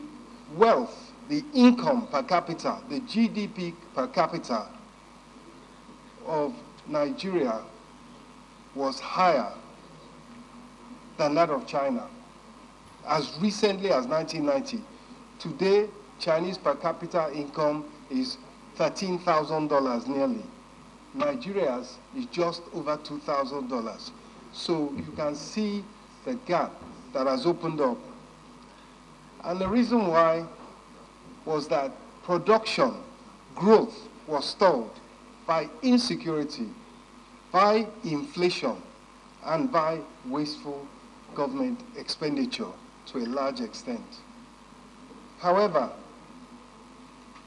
wealth, the income per capita, the GDP per capita of Nigeria was higher than that of China as recently as 1990. Today, Chinese per capita income is $13,000 nearly. Nigeria's is just over $2,000. So you can see the gap that has opened up. And the reason why was that production growth was stalled by insecurity, by inflation, and by wasteful government expenditure to a large extent. However,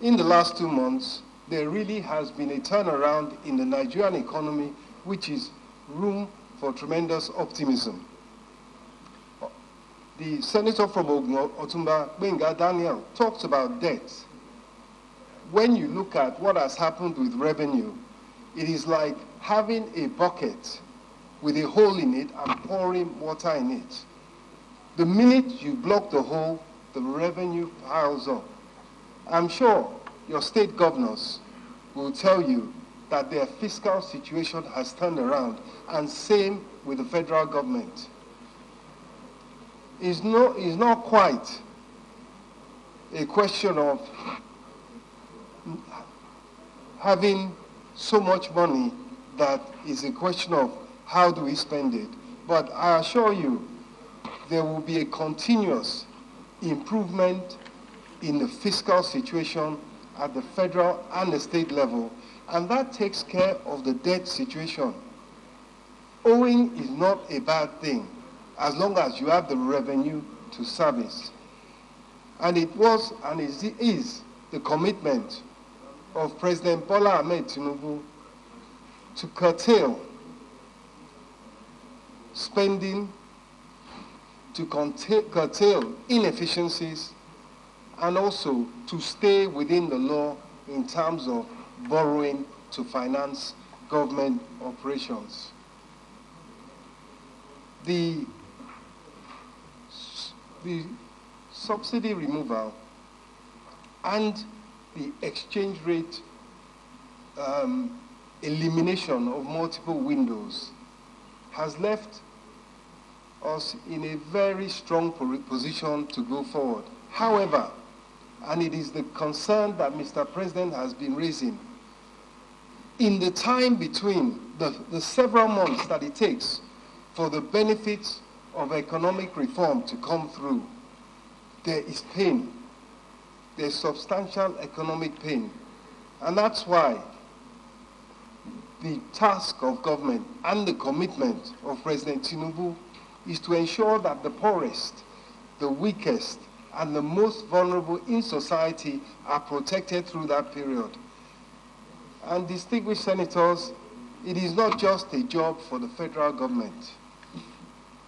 in the last 2 months, there really has been a turnaround in the Nigerian economy, which is room for tremendous optimism. The senator from Ogun, Otumba Benga Daniel, talks about debt. When you look at what has happened with revenue, it is like having a bucket with a hole in it and pouring water in it. The minute you block the hole, the revenue piles up. I'm sure your state governors will tell you that their fiscal situation has turned around, and same with the federal government. It's not quite a question of having so much money that is a question of how do we spend it. But I assure you, there will be a continuous improvement in the fiscal situation at the federal and the state level, and that takes care of the debt situation. Owing is not a bad thing, as long as you have the revenue to service. And it was and is the commitment of President Bola Ahmed Tinubu to curtail spending, to curtail inefficiencies, and also to stay within the law in terms of borrowing to finance government operations. The subsidy removal and the exchange rate elimination of multiple windows has left us in a very strong position to go forward. However, and it is the concern that Mr. President has been raising, in the time between the several months that it takes for the benefits of economic reform to come through, there is pain. There's substantial economic pain. And that's why the task of government and the commitment of President Tinubu is to ensure that the poorest, the weakest, and the most vulnerable in society are protected through that period. And distinguished senators, it is not just a job for the federal government.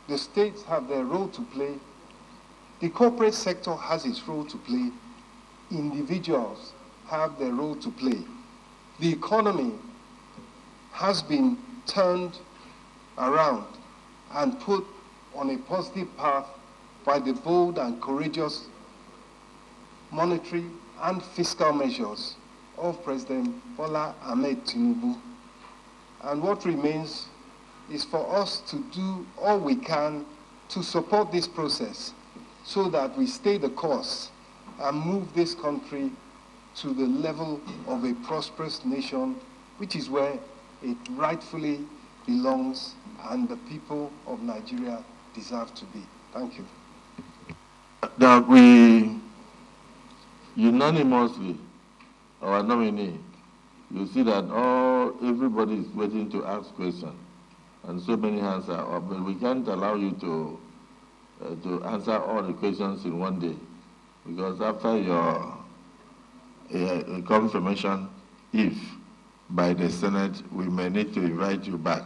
The states have their role to play. The corporate sector has its role to play. Individuals have their role to play. The economy has been turned around and put on a positive path by the bold and courageous monetary and fiscal measures of President Bola Ahmed Tinubu. And what remains is for us to do all we can to support this process so that we stay the course and move this country to the level of a prosperous nation, which is where it rightfully belongs and the people of Nigeria deserve to be. Thank you. That we unanimously, our nominee, you see that everybody is waiting to ask questions, and so many hands are up, but we can't allow you to answer all the questions in one day, because after your confirmation, if by the Senate, we may need to invite you back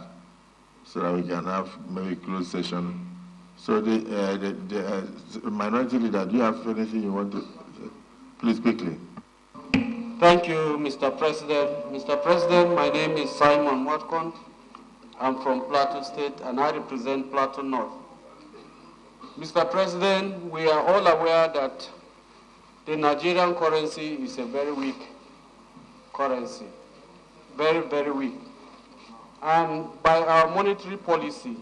so that we can have maybe closed session. So the minority leader, do you have anything you want to say? Please, quickly. Thank you, Mr. President. Mr. President, my name is Simon Watkon. I'm from Plateau State, and I represent Plateau North. Mr. President, we are all aware that the Nigerian currency is a very weak currency. Very, very weak. And by our monetary policy,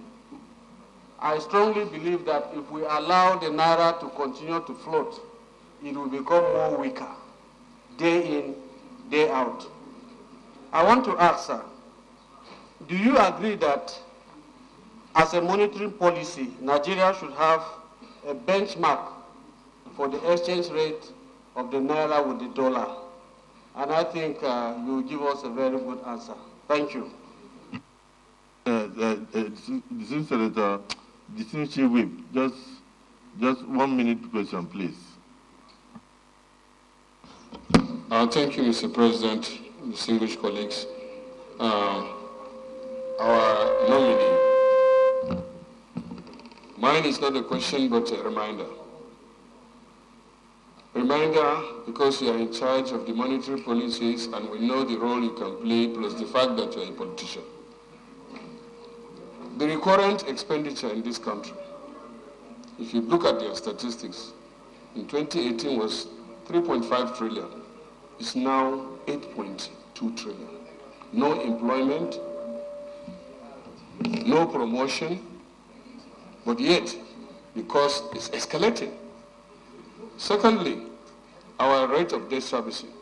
I strongly believe that if we allow the Naira to continue to float, it will become more weaker, day in, day out. I want to ask, sir, do you agree that as a monetary policy, Nigeria should have a benchmark for the exchange rate of the Naira with the dollar? And I think you will give us a very good answer. Thank you. Senator, distinguished Whip, just 1 minute question, please. Thank you, Mr. President, distinguished colleagues. Our nominee, mine is not a question but a reminder. Reminder, because you are in charge of the monetary policies and we know the role you can play, plus the fact that you are a politician. The recurrent expenditure in this country, if you look at their statistics, in 2018 was 3.5 trillion. It's now 8.2 trillion. No employment, no promotion, but yet the cost is escalating. Secondly, our rate of debt servicing,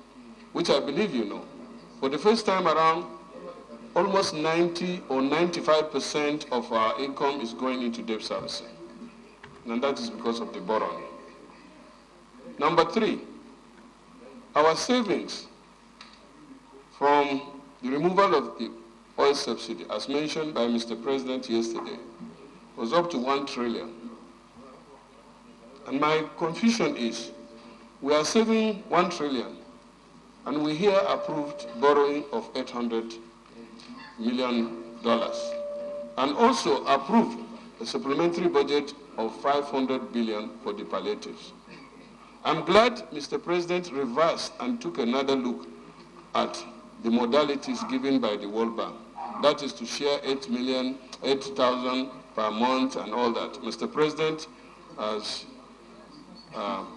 which I believe you know. For the first time around, almost 90 or 95% of our income is going into debt servicing. And that is because of the borrowing. Number three, our savings from the removal of the oil subsidy, as mentioned by Mr. President yesterday, was up to 1 trillion. And my confusion is, we are saving 1 trillion, and we here approved borrowing of $800 million, and also approved a supplementary budget of 500 billion for the palliatives. I'm glad Mr. President reversed and took another look at the modalities given by the World Bank. That is to share 8,000 per month and all that. Mr. President has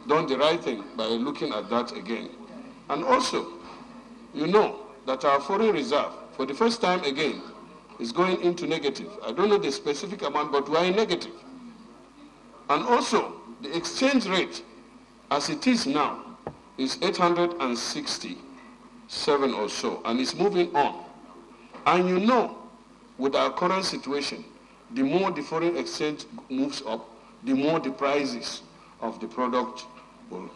done the right thing by looking at that again. And also, you know that our foreign reserve, for the first time again, is going into negative. I don't know the specific amount, but we are in negative. And also, the exchange rate, as it is now, is 867 or so, and it's moving on. And you know, with our current situation, the more the foreign exchange moves up, the more the prices of the product will.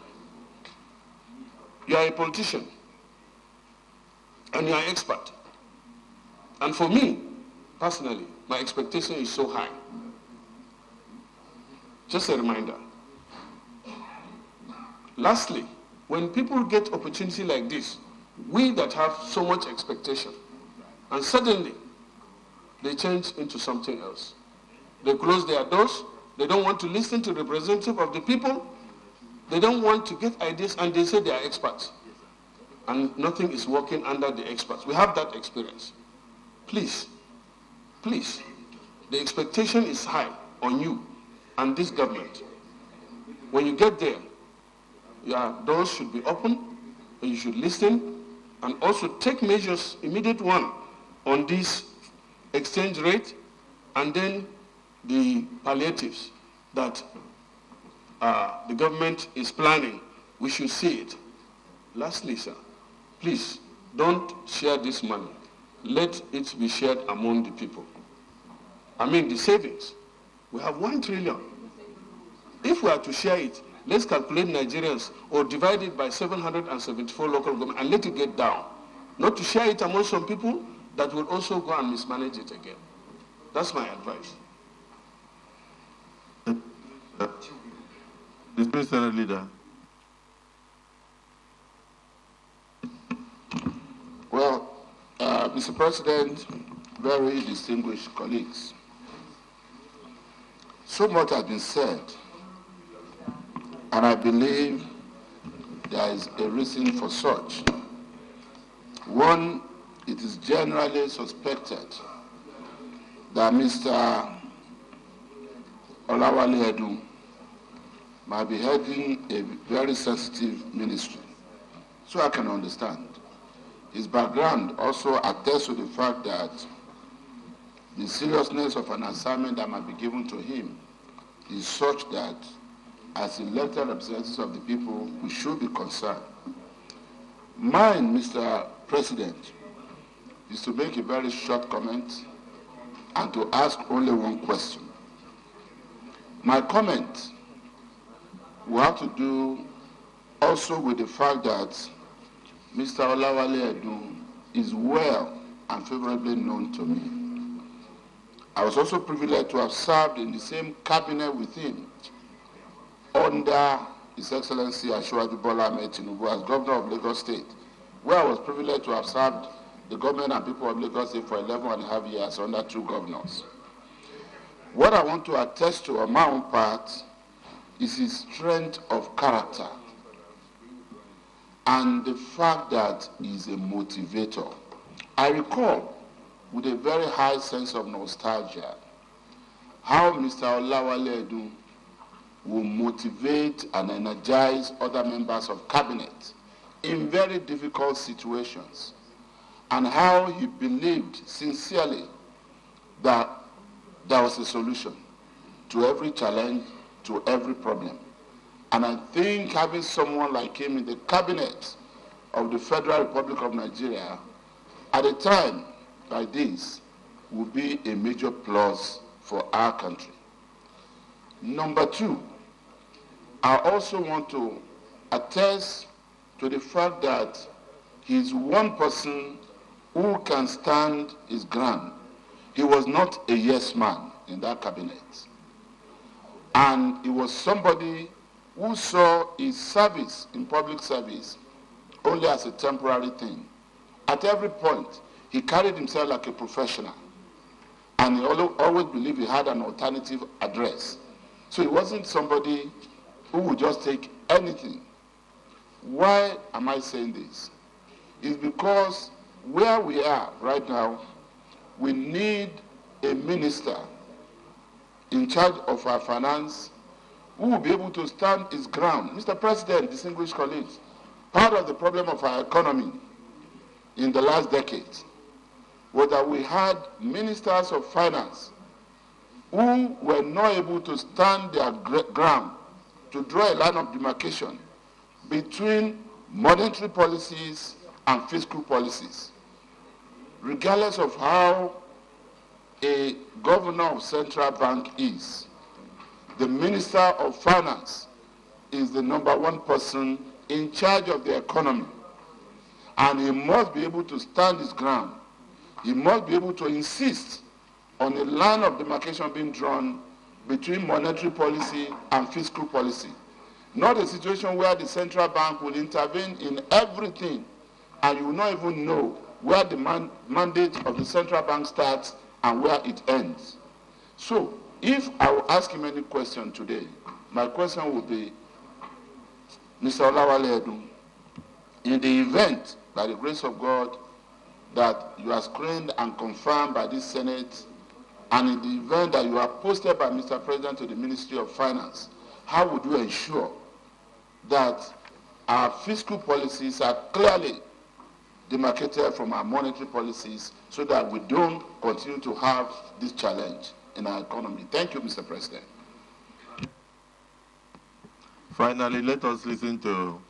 You are a politician, and you are an expert. And for me, personally, my expectation is so high. Just a reminder. Lastly, when people get opportunity like this, we that have so much expectation, and suddenly they change into something else. They close their doors. They don't want to listen to the representative of the people. They don't want to get ideas, and they say they are experts. And nothing is working under the experts. We have that experience. Please, please, the expectation is high on you and this government. When you get there, your doors should be open, and you should listen, and also take measures, immediate one, on this exchange rate, and then the palliatives that the government is planning. We should see it. Lastly, sir, please don't share this money. Let it be shared among the people. I mean, the savings. We have 1 trillion. If we are to share it, let's calculate Nigerians or divide it by 774 local governments and let it get down. Not to share it among some people that will also go and mismanage it again. That's my advice. Dismissed Senate Leader. Well, Mr. President, very distinguished colleagues, so much has been said, and I believe there is a reason for such. One, it is generally suspected that Mr. Olawale Edun might be heading a very sensitive ministry. So I can understand. His background also attests to the fact that the seriousness of an assignment that might be given to him is such that as elected representatives of the people, we should be concerned. Mine, Mr. President, is to make a very short comment and to ask only one question. My comment will have to do also with the fact that Mr. Olawale Edun is well and favorably known to me. I was also privileged to have served in the same cabinet with him under His Excellency Asiwaju Bola Ahmed Tinubu as governor of Lagos State, where I was privileged to have served the government and people of Lagos State for 11.5 years under 2 governors. What I want to attest to on my own part is his strength of character and the fact that he's a motivator. I recall with a very high sense of nostalgia how Mr. Olawale Edun will motivate and energize other members of cabinet in very difficult situations, and how he believed sincerely that there was a solution to every challenge, to every problem. And I think having someone like him in the cabinet of the Federal Republic of Nigeria at a time like this would be a major plus for our country. Number 2, I also want to attest to the fact that he's one person who can stand his ground. He was not a yes man in that cabinet. And he was somebody who saw his service in public service only as a temporary thing. At every point, he carried himself like a professional. And he always believed he had an alternative address. So he wasn't somebody who would just take anything. Why am I saying this? It's because where we are right now, we need a minister in charge of our finance who will be able to stand his ground. Mr. President, distinguished colleagues, part of the problem of our economy in the last decade was that we had ministers of finance who were not able to stand their ground to draw a line of demarcation between monetary policies and fiscal policies. Regardless of how a governor of central bank is. The Minister of Finance is the #1 person in charge of the economy. And he must be able to stand his ground. He must be able to insist on a line of demarcation being drawn between monetary policy and fiscal policy. Not a situation where the central bank will intervene in everything and you will not even know where the mandate of the central bank starts and where it ends. So, if I will ask him any question today, my question would be, Mr. Olawale Edun, in the event, by the grace of God, that you are screened and confirmed by this Senate, and in the event that you are posted by Mr. President to the Ministry of Finance, how would you ensure that our fiscal policies are clearly demarcated from our monetary policies so that we don't continue to have this challenge in our economy? Thank you, Mr. President. Finally, let us listen to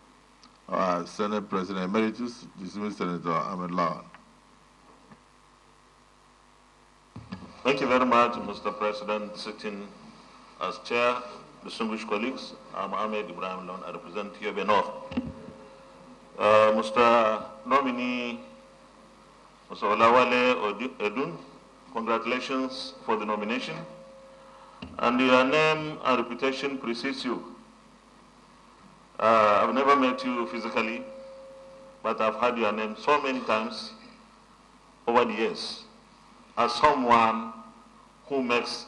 our Senate President Emeritus, distinguished Senator Ahmed Lawan. Thank you very much, Mr. President. Sitting as chair, distinguished colleagues, I'm Ahmed Ibrahim Lawan. I represent Yobe North. Mr. Nominee, Mr. Olawale Edun, congratulations for the nomination. And your name and reputation precedes you. I've never met you physically, but I've heard your name so many times over the years as someone who makes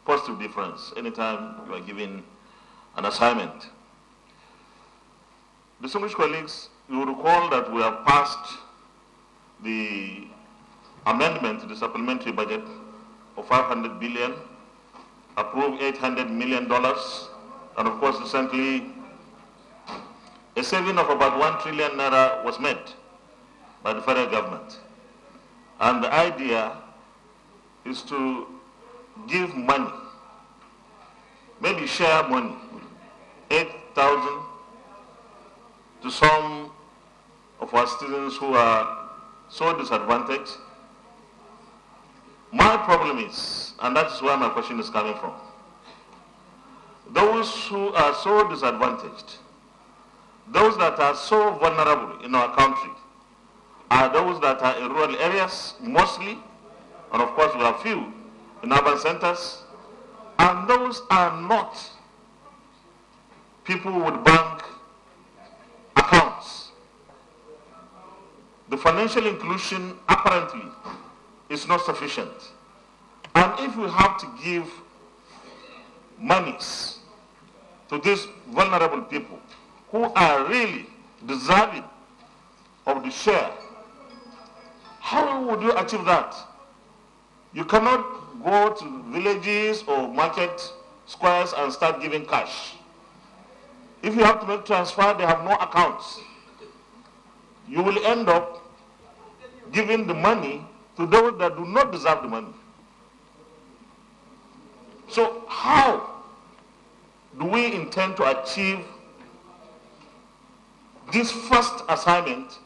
positive difference anytime you are given an assignment. Distinguished colleagues, you will recall that we have passed the amendment to the supplementary budget of 500 billion, approved $800 million, and of course recently a saving of about 1 trillion naira was made by the federal government. And the idea is to give money, maybe share money, 8,000 to some of our students who are so disadvantaged. My problem is, and that is where my question is coming from, those who are so disadvantaged, those that are so vulnerable in our country, are those that are in rural areas mostly, and of course we have few in urban centers, and those are not people with bank accounts. The financial inclusion apparently is not sufficient. And if we have to give monies to these vulnerable people who are really deserving of the share, how would you achieve that? You cannot go to villages or market squares and start giving cash. If you have to make transfer, they have no accounts. You will end up giving the money to those that do not deserve the money. So how do we intend to achieve this first assignment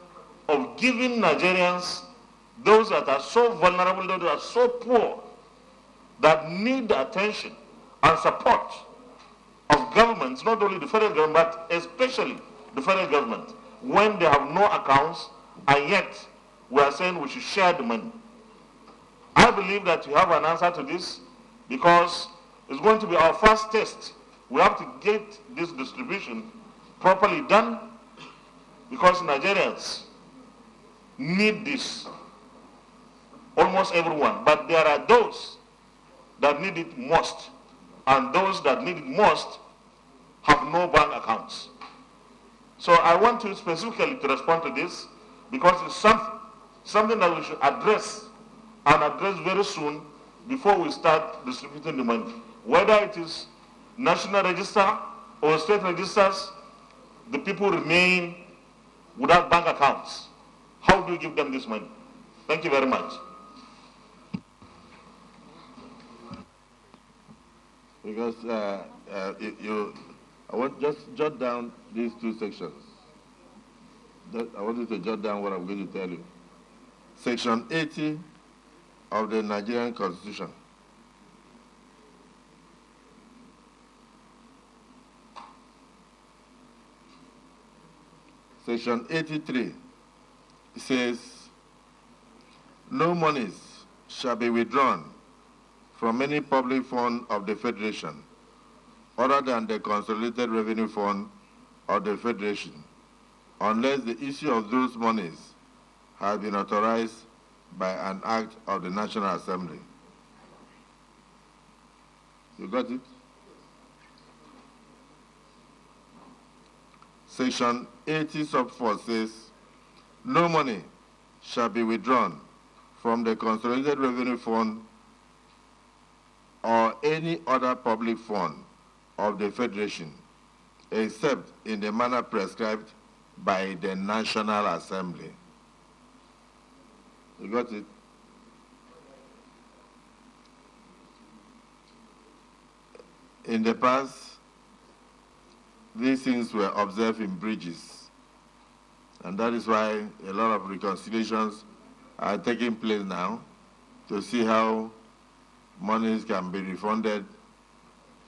of giving Nigerians, those that are so vulnerable, those that are so poor, that need the attention and support of governments, not only the federal government, but especially the federal government, when they have no accounts, and yet we are saying we should share the money? I believe that you have an answer to this, because it's going to be our first test. We have to get this distribution properly done, because Nigerians need this, almost everyone. But there are those that need it most, and those that need it most have no bank accounts. So I want you specifically to respond to this, because it's something that we should address, and address very soon before we start distributing the money. Whether it is national register or state registers, the people remain without bank accounts. How do you give them this money? Thank you very much. Because I want just jot down these two sections. I want you to jot down what I'm going to tell you. Section 80 of the Nigerian Constitution. Section 83 says, no monies shall be withdrawn from any public fund of the Federation other than the Consolidated Revenue Fund of the Federation, unless the issue of those monies has been authorized by an act of the National Assembly. You got it? Section 80 sub 4 says, no money shall be withdrawn from the Consolidated Revenue Fund or any other public fund of the Federation, except in the manner prescribed by the National Assembly. You got it? In the past, these things were observed in bridges, and that is why a lot of reconciliations are taking place now to see how monies can be refunded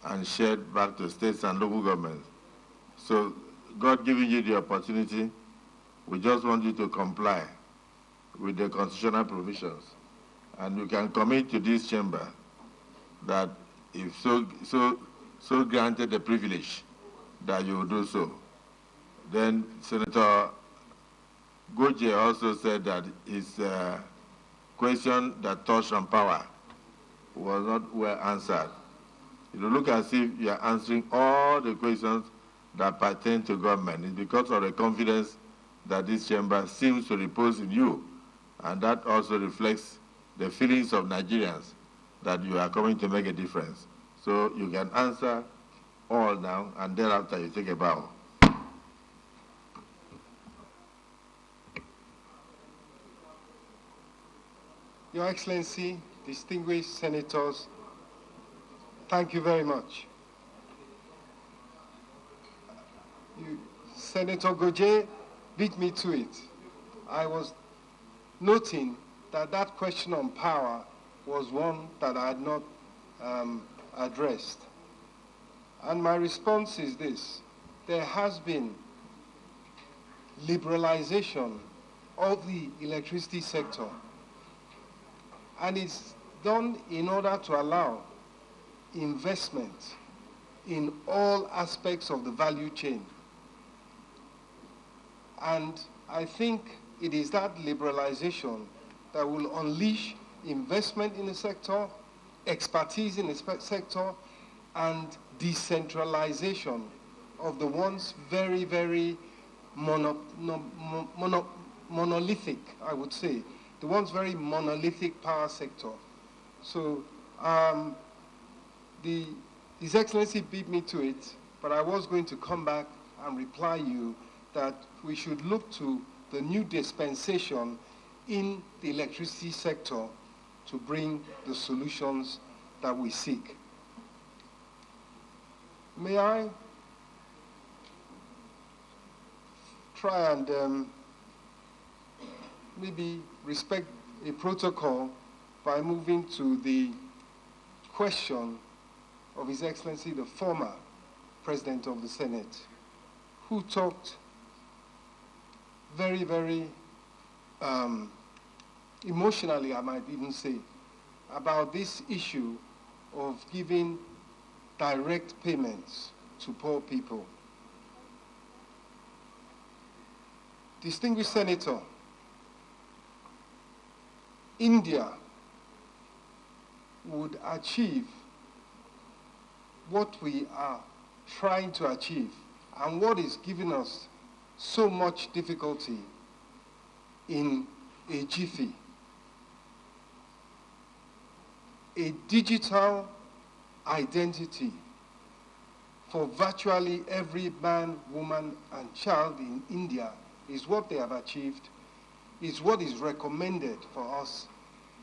and shared back to states and local governments. So God giving you the opportunity, we just want you to comply with the constitutional provisions. And you can commit to this chamber that if so granted the privilege, that you will do so. Then Senator Goje also said that his question that touched on power was not well answered. It will look as if you are answering all the questions that pertain to government. It's because of the confidence that this chamber seems to repose in you, and that also reflects the feelings of Nigerians that you are coming to make a difference. So you can answer all now, and thereafter you take a bow. Your Excellency, distinguished senators, thank you very much. Senator Goje beat me to it. I was noting that that question on power was one that I had not addressed. And my response is this: there has been liberalization of the electricity sector, and it's done in order to allow investment in all aspects of the value chain. And I think it is that liberalization that will unleash investment in the sector, expertise in the sector, and decentralization of the once very, very monolithic, I would say, the once very monolithic power sector. So His Excellency beat me to it, but I was going to come back and reply you that we should look to the new dispensation in the electricity sector to bring the solutions that we seek. May I try and maybe respect a protocol by moving to the question of His Excellency, the former President of the Senate, who talked very, very emotionally, I might even say, about this issue of giving direct payments to poor people. Distinguished Senator, India would achieve what we are trying to achieve and what is giving us so much difficulty in a jiffy. A digital identity for virtually every man, woman, and child in India is what they have achieved, is what is recommended for us.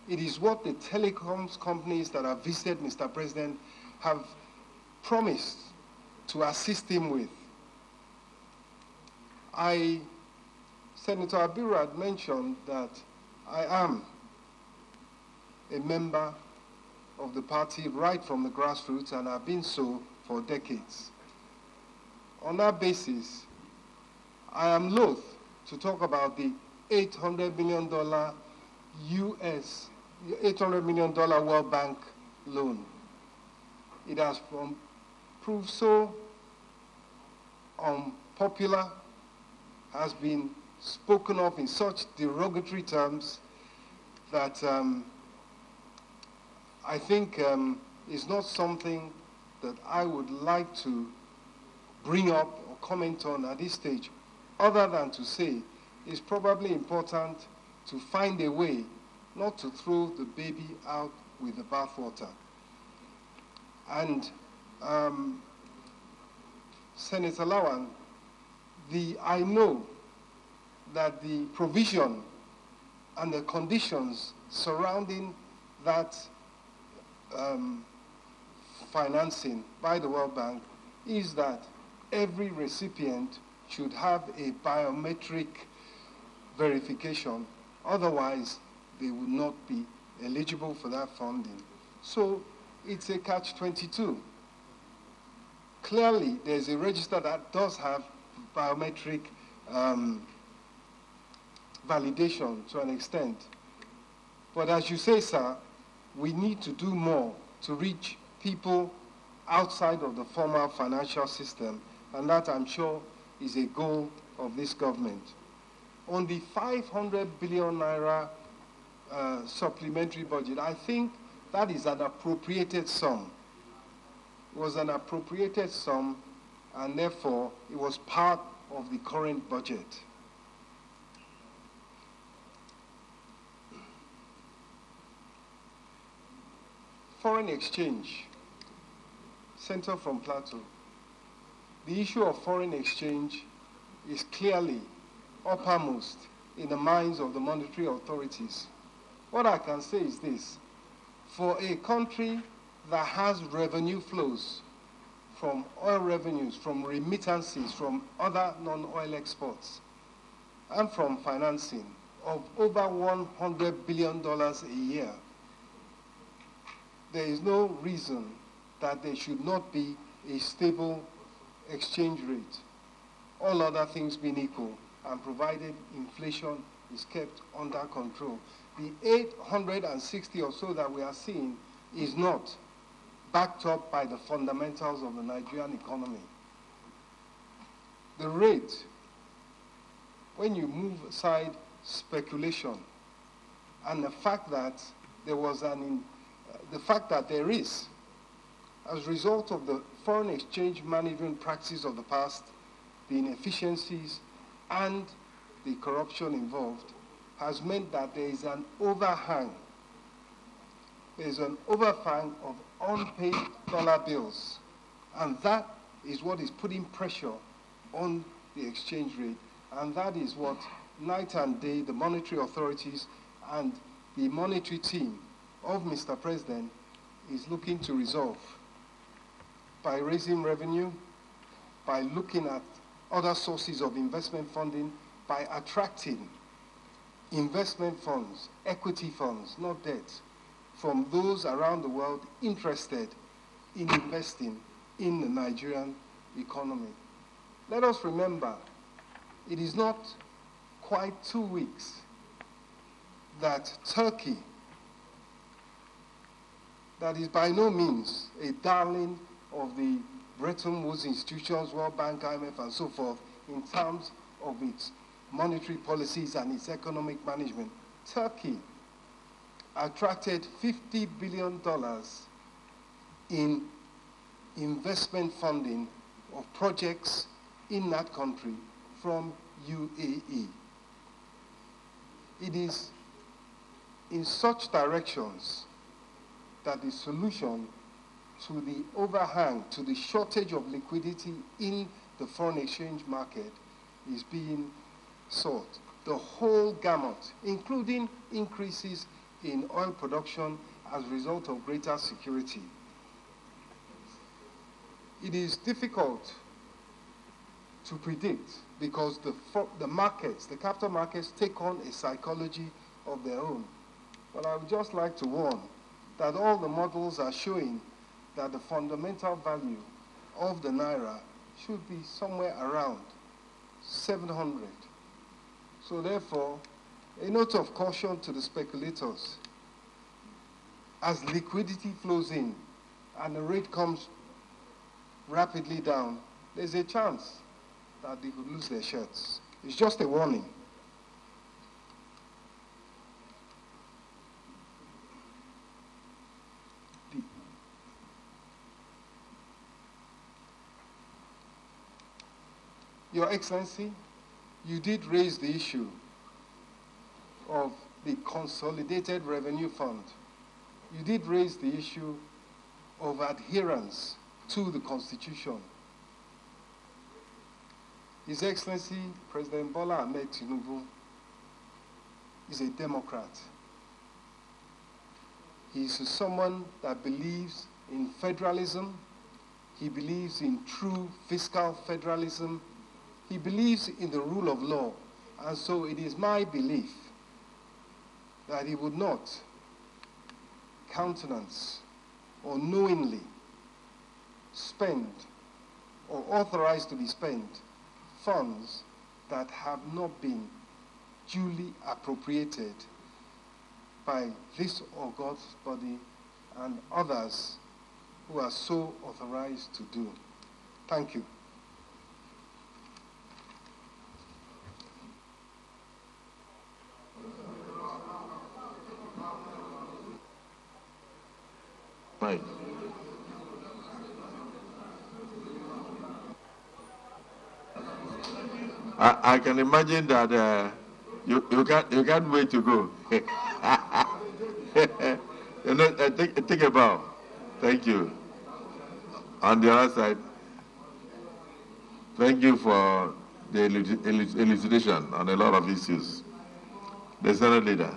It is what the telecoms companies that have visited Mr. President have promised to assist him with. Senator Abiru had mentioned that I am a member of the party right from the grassroots and have been so for decades. On that basis, I am loath to talk about the $800 million $800 million World Bank loan. It has proved so unpopular, has been spoken of in such derogatory terms that I think is not something that I would like to bring up or comment on at this stage, other than to say it's probably important to find a way not to throw the baby out with the bathwater. And Senator Lawan, I know that the provision and the conditions surrounding that financing by the World Bank is that every recipient should have a biometric verification. Otherwise, they would not be eligible for that funding. So it's a catch-22. Clearly, there's a register that does have biometric validation to an extent. But as you say, sir, we need to do more to reach people outside of the formal financial system, and that, I'm sure, is a goal of this government. On the 500 billion naira supplementary budget, I think that is an appropriated sum. It was an appropriated sum, and therefore it was part of the current budget. Foreign exchange, Center from Plateau. The issue of foreign exchange is clearly uppermost in the minds of the monetary authorities. What I can say is this: for a country that has revenue flows from oil revenues, from remittances, from other non-oil exports, and from financing of over $100 billion a year, there is no reason that there should not be a stable exchange rate, all other things being equal, and provided inflation is kept under control. The 860 or so that we are seeing is not backed up by the fundamentals of the Nigerian economy. The rate, when you move aside speculation and the fact that there was there is, as a result of the foreign exchange management practices of the past, the inefficiencies and the corruption involved, has meant that there is an overhang. There is an overhang of unpaid dollar bills, and that is what is putting pressure on the exchange rate, and that is what night and day the monetary authorities and the monetary team of Mr. President is looking to resolve by raising revenue, by looking at other sources of investment funding, by attracting investment funds, equity funds, not debt, from those around the world interested in investing in the Nigerian economy. Let us remember, it is not quite 2 weeks that Turkey, that is by no means a darling of the Bretton Woods institutions, World Bank, IMF, and so forth, in terms of its monetary policies and its economic management. Turkey attracted $50 billion in investment funding of projects in that country from UAE. It is in such directions that the solution to the overhang, to the shortage of liquidity in the foreign exchange market is being sought. The whole gamut, including increases in oil production as a result of greater security. It is difficult to predict because the markets, the capital markets, take on a psychology of their own. But I would just like to warn that all the models are showing that the fundamental value of the Naira should be somewhere around 700. So therefore, a note of caution to the speculators. As liquidity flows in and the rate comes rapidly down, there's a chance that they could lose their shirts. It's just a warning. Your Excellency, you did raise the issue of the Consolidated Revenue Fund. You did raise the issue of adherence to the Constitution. His Excellency, President Bola Ahmed Tinubu, is a Democrat. He is someone that believes in federalism. He believes in true fiscal federalism. He believes in the rule of law. And so it is my belief that he would not countenance or knowingly spend or authorize to be spent funds that have not been duly appropriated by this august body and others who are so authorized to do. Thank you. Right. I can imagine that you can't wait to go. Think about. Thank you. On the other side, thank you for the elucidation on a lot of issues. The Senate leader.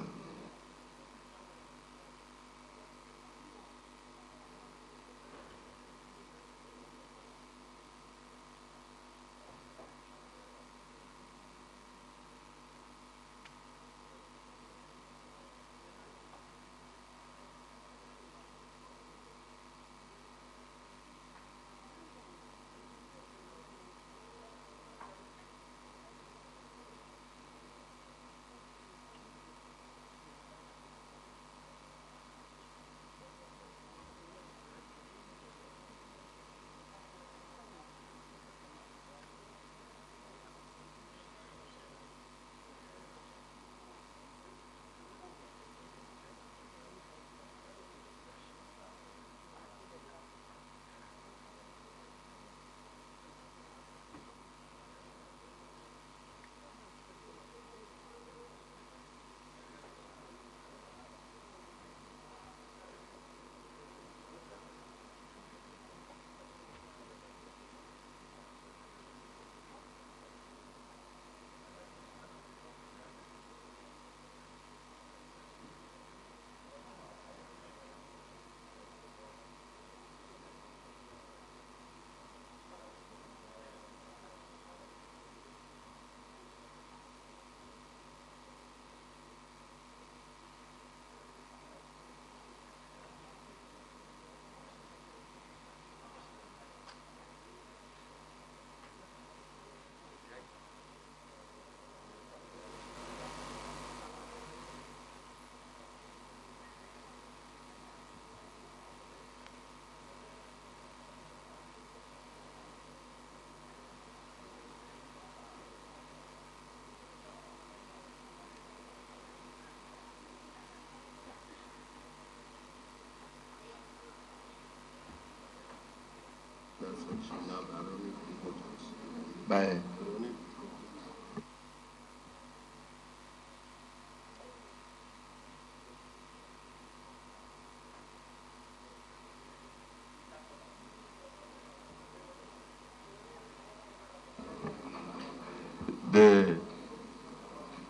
Bye.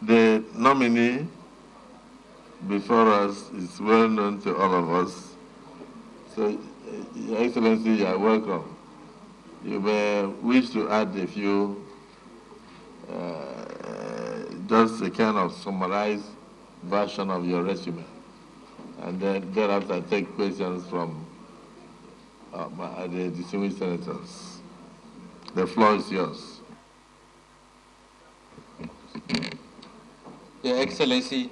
The nominee before us is well known to all of us. So, Your Excellency, you are welcome. You may wish to add a few, just a kind of summarized version of your resume. and then thereafter take questions from the distinguished senators. The floor is yours. Your Excellency,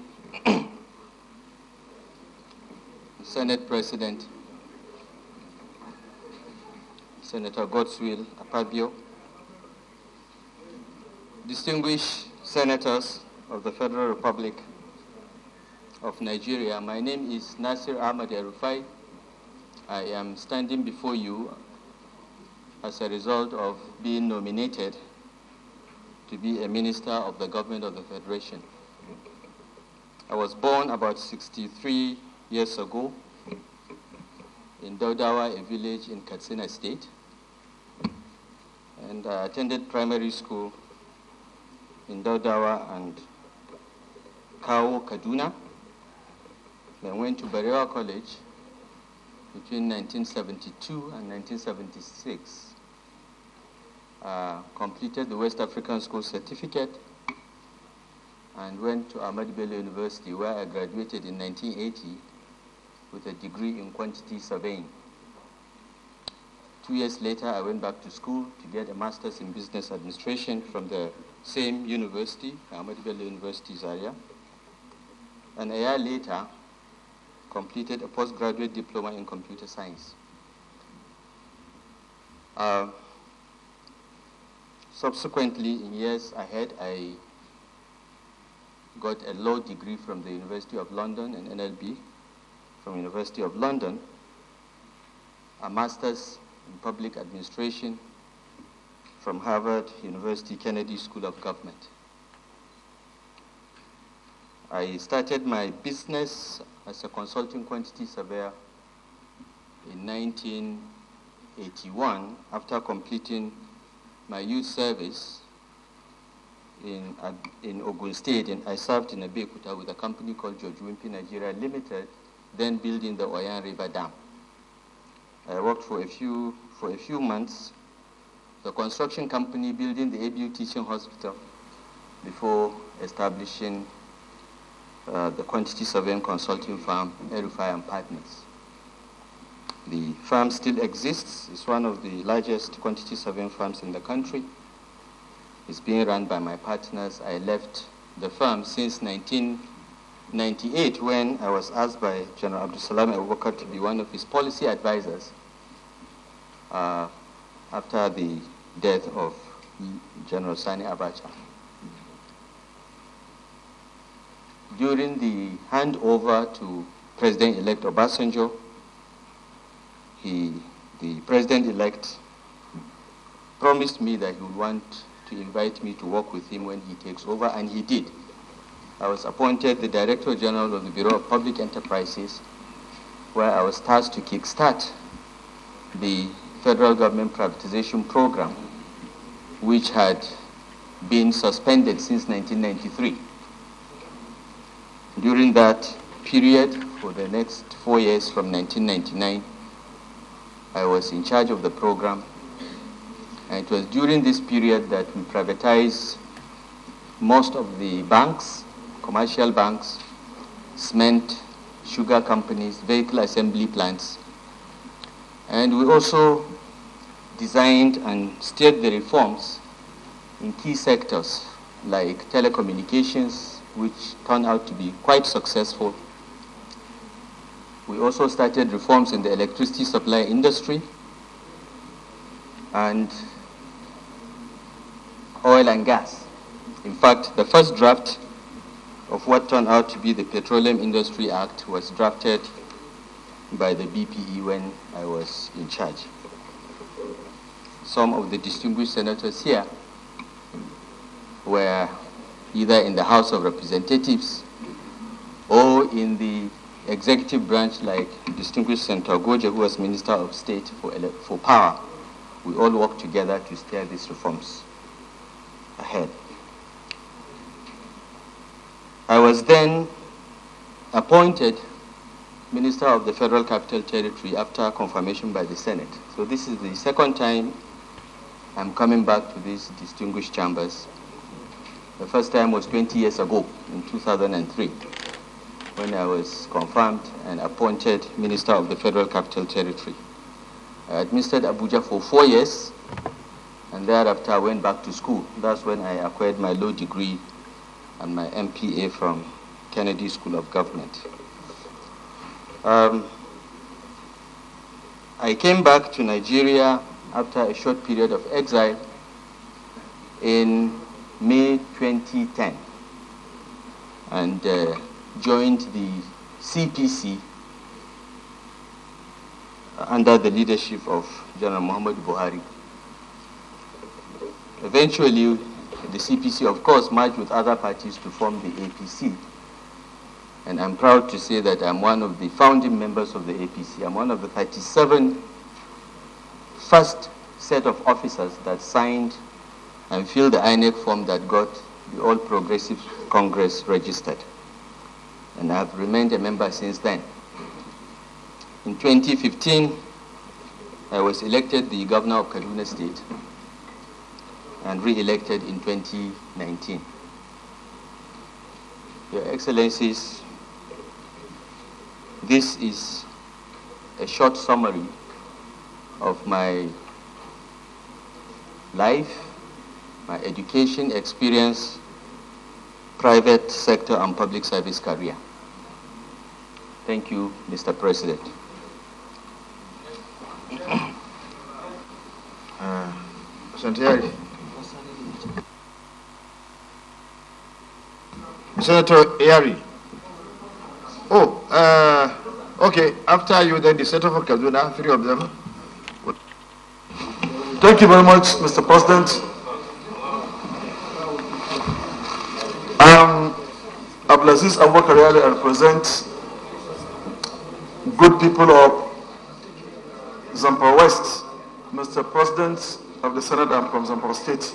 Senate President, Senator Godswill Akpabio, distinguished senators of the Federal Republic of Nigeria, my name is Nasir Ahmad Erufai. I am standing before you as a result of being nominated to be a minister of the government of the Federation. I was born about 63 years ago in Daudawa, a village in Katsina State, and I attended primary school in Daudawa and Kawo, Kaduna. Then went to Barewa College between 1972 and 1976. Completed the West African School Certificate and went to Ahmadu Bello University, where I graduated in 1980 with a degree in quantity surveying. 2 years later, I went back to school to get a master's in business administration from the same university, Ahmadu Bello University, Zaria. And a year later, completed a postgraduate diploma in computer science. Subsequently, in years ahead, I got a law degree from the University of London and NLB from University of London, a master's in public administration from Harvard University Kennedy School of Government. I started my business as a consulting quantity surveyor in 1981 after completing my youth service in Ogun State, and I served in Abeokuta with a company called George Wimpy Nigeria Limited, then building the Oyan River Dam. I worked for a few months, the construction company building the ABU Teaching Hospital before establishing the quantity surveying consulting firm, Erufai and Partners. The firm still exists. It's one of the largest quantity surveying firms in the country. It's being run by my partners. I left the firm since 1998 when I was asked by General Abdul Salam Abubakar to be one of his policy advisors after the death of General Sani Abacha. During the handover to President-elect Obasanjo, the President-elect promised me that he would want to invite me to work with him when he takes over, and he did. I was appointed the Director General of the Bureau of Public Enterprises, where I was tasked to kickstart the federal government privatization program, which had been suspended since 1993. During that period, for the next 4 years from 1999, I was in charge of the program. And it was during this period that we privatized most of the banks, commercial banks, cement, sugar companies, vehicle assembly plants. And we also designed and steered the reforms in key sectors like telecommunications, which turned out to be quite successful. We also started reforms in the electricity supply industry and oil and gas. In fact, the first draft of what turned out to be the Petroleum Industry Act was drafted by the BPE when I was in charge. Some of the distinguished senators here were either in the House of Representatives or in the executive branch, like distinguished Senator Goje, who was Minister of State for Power. We all worked together to steer these reforms ahead. I was then appointed Minister of the Federal Capital Territory after confirmation by the Senate. So this is the second time I'm coming back to these distinguished chambers. The first time was 20 years ago, in 2003. when I was confirmed and appointed Minister of the Federal Capital Territory. I administered Abuja for 4 years, and thereafter I went back to school. That's when I acquired my law degree and my MPA from Kennedy School of Government. I came back to Nigeria after a short period of exile in May 2010 and joined the CPC under the leadership of General Muhammad Buhari. Eventually, the CPC, of course, merged with other parties to form the APC. And I'm proud to say that I'm one of the founding members of the APC. I'm one of the 37 first set of officers that signed and filled the INEC form that got the All Progressive Congress registered. And I've remained a member since then. In 2015, I was elected the governor of Kaduna State and re-elected in 2019. Your Excellencies, this is a short summary of my life, my education experience, private sector and public service career. Thank you, Mr. President. Senator Ayari. Okay, after you, then the Senator for Kaduna, 3 of them. Thank you very much, Mr. President. Abdulaziz Abubakar Ayari, I represent good people of Zamfara West. Mr. President of the Senate, I'm from Zamfara State.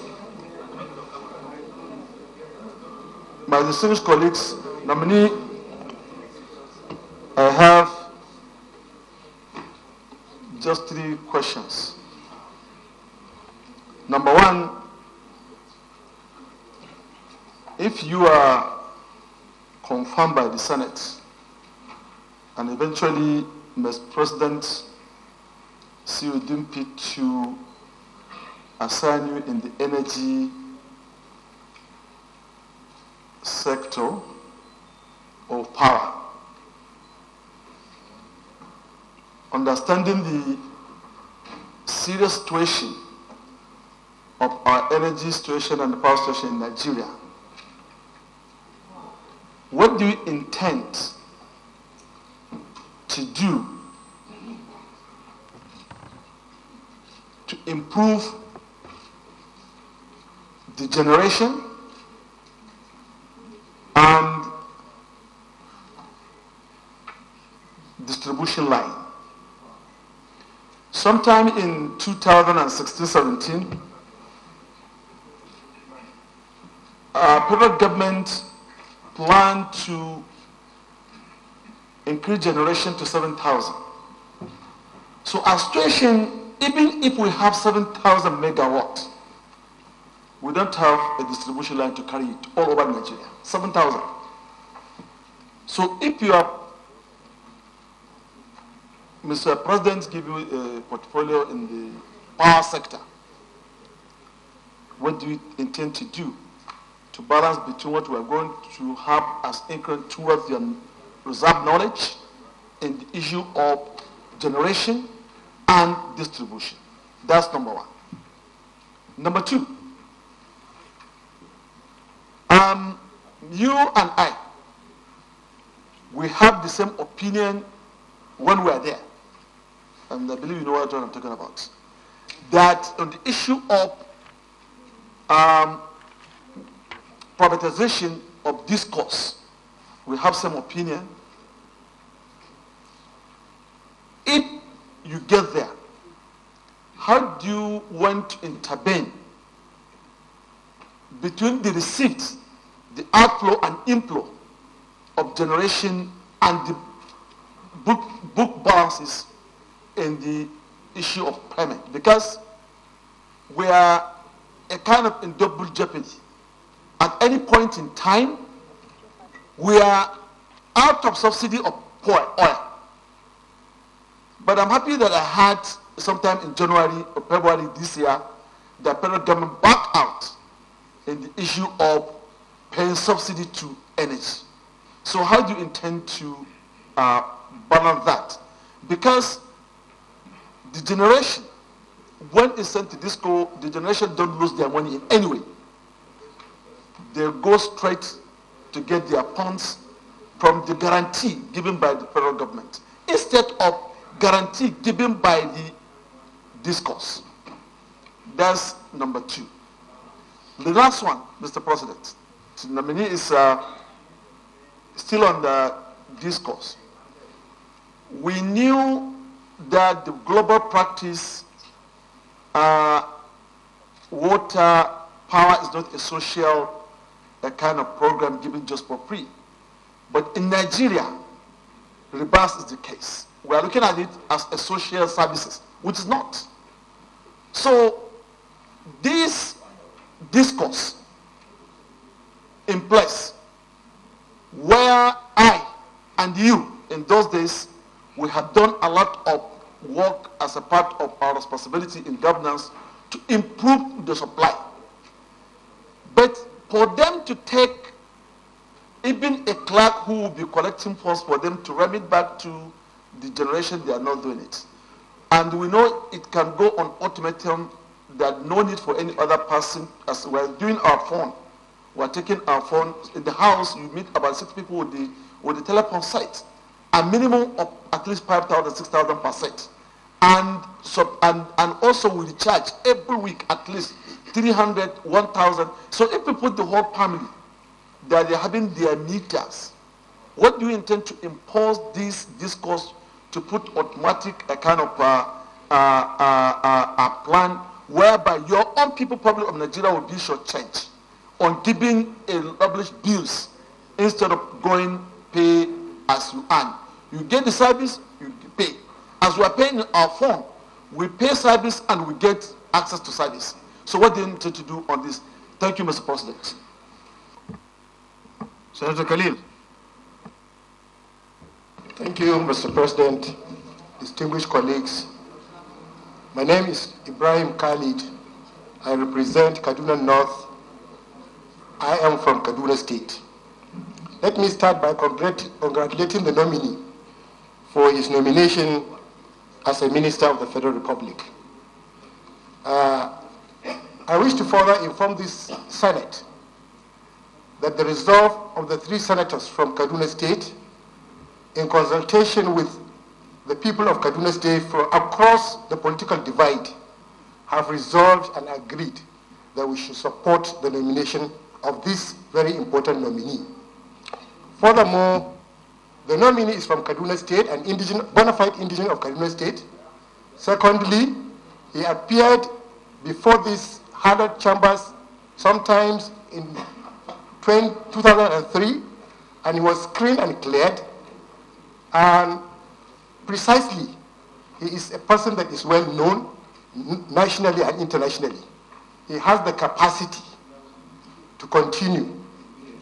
My distinguished colleagues, nominee, I have just 3 questions. Number 1, if you are confirmed by the Senate and eventually Mr. President see you deem fit to assign you in the energy sector of power, understanding the serious situation of our energy situation and the power situation in Nigeria, what do you intend to do to improve the generation and distribution line? Sometime in 2016-17, our federal government planned to increase generation to 7,000. So our situation, even if we have 7,000 megawatts, we don't have a distribution line to carry it all over Nigeria. 7,000. So if you are, Mr. President give you a portfolio in the power sector, what do you intend to do to balance between what we are going to have as increment towards your reserve knowledge in the issue of generation and distribution? That's number 1. Number 2, you and I, we have the same opinion when we are there, and I believe you know what I'm talking about, that on the issue of privatization of discourse, we have some opinion. If you get there, how do you want to intervene between the receipts, the outflow and inflow of generation and the book balances in the issue of payment? Because we are a kind of in double jeopardy. At any point in time, we are out of subsidy of oil. But I'm happy that I had sometime in January or February this year, the federal government backed out in the issue of paying subsidy to energy. So how do you intend to balance that? Because the generation, when it's sent to disco, the generation don't lose their money in any way. They go straight to get their funds from the guarantee given by the federal government, instead of guarantee given by the discourse. That's number 2. The last one, Mr. President, the nominee is still on the discourse. We knew that the global practice, water, power is not a social kind of program given just for free. But in Nigeria, reverse is the case. We are looking at it as a social services, which is not. So this discourse in place, where I and you in those days, we have done a lot of work as a part of our responsibility in governance to improve the supply. But for them to take even a clerk who will be collecting funds for them to remit back to the generation, they are not doing it. And we know it can go on ultimatum that no need for any other person. As we're doing our phone, we're taking our phone in the house, you meet about 6 people with the telephone site, a minimum of at least 5,000, 6,000 per set. And also we recharge every week at least 300, 1,000. So if we put the whole family, that they're having their meters, what do you intend to impose this discourse to put automatic a kind of a plan whereby your own people, public of Nigeria, will be shortchanged on giving published bills instead of going pay as you earn. You get the service, you pay. As we are paying in our phone, we pay service and we get access to service. So what do you intend to do on this? Thank you, Mr. President. Senator Khalil. Thank you, Mr. President, distinguished colleagues. My name is Ibrahim Khalid. I represent Kaduna North. I am from Kaduna State. Let me start by congratulating the nominee for his nomination as a Minister of the Federal Republic. I wish to further inform this Senate that the resolve of the 3 senators from Kaduna State, in consultation with the people of Kaduna State from across the political divide, have resolved and agreed that we should support the nomination of this very important nominee. Furthermore, the nominee is from Kaduna State, an bona fide indigenous of Kaduna State. Secondly, he appeared before these 100 chambers sometimes in 2003, and he was screened and cleared. And precisely, he is a person that is well known nationally and internationally. He has the capacity to continue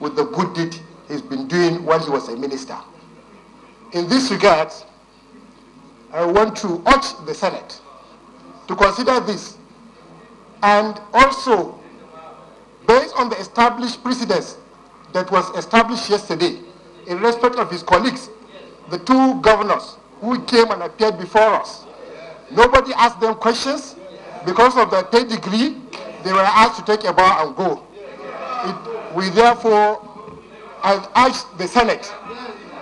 with the good deed he's been doing while he was a minister. In this regard, I want to urge the Senate to consider this, and also, based on the established precedents that was established yesterday, in respect of his colleagues, the 2 governors who came and appeared before us. Nobody asked them questions. Because of their pedigree, they were asked to take a bow and go. We therefore have asked the Senate,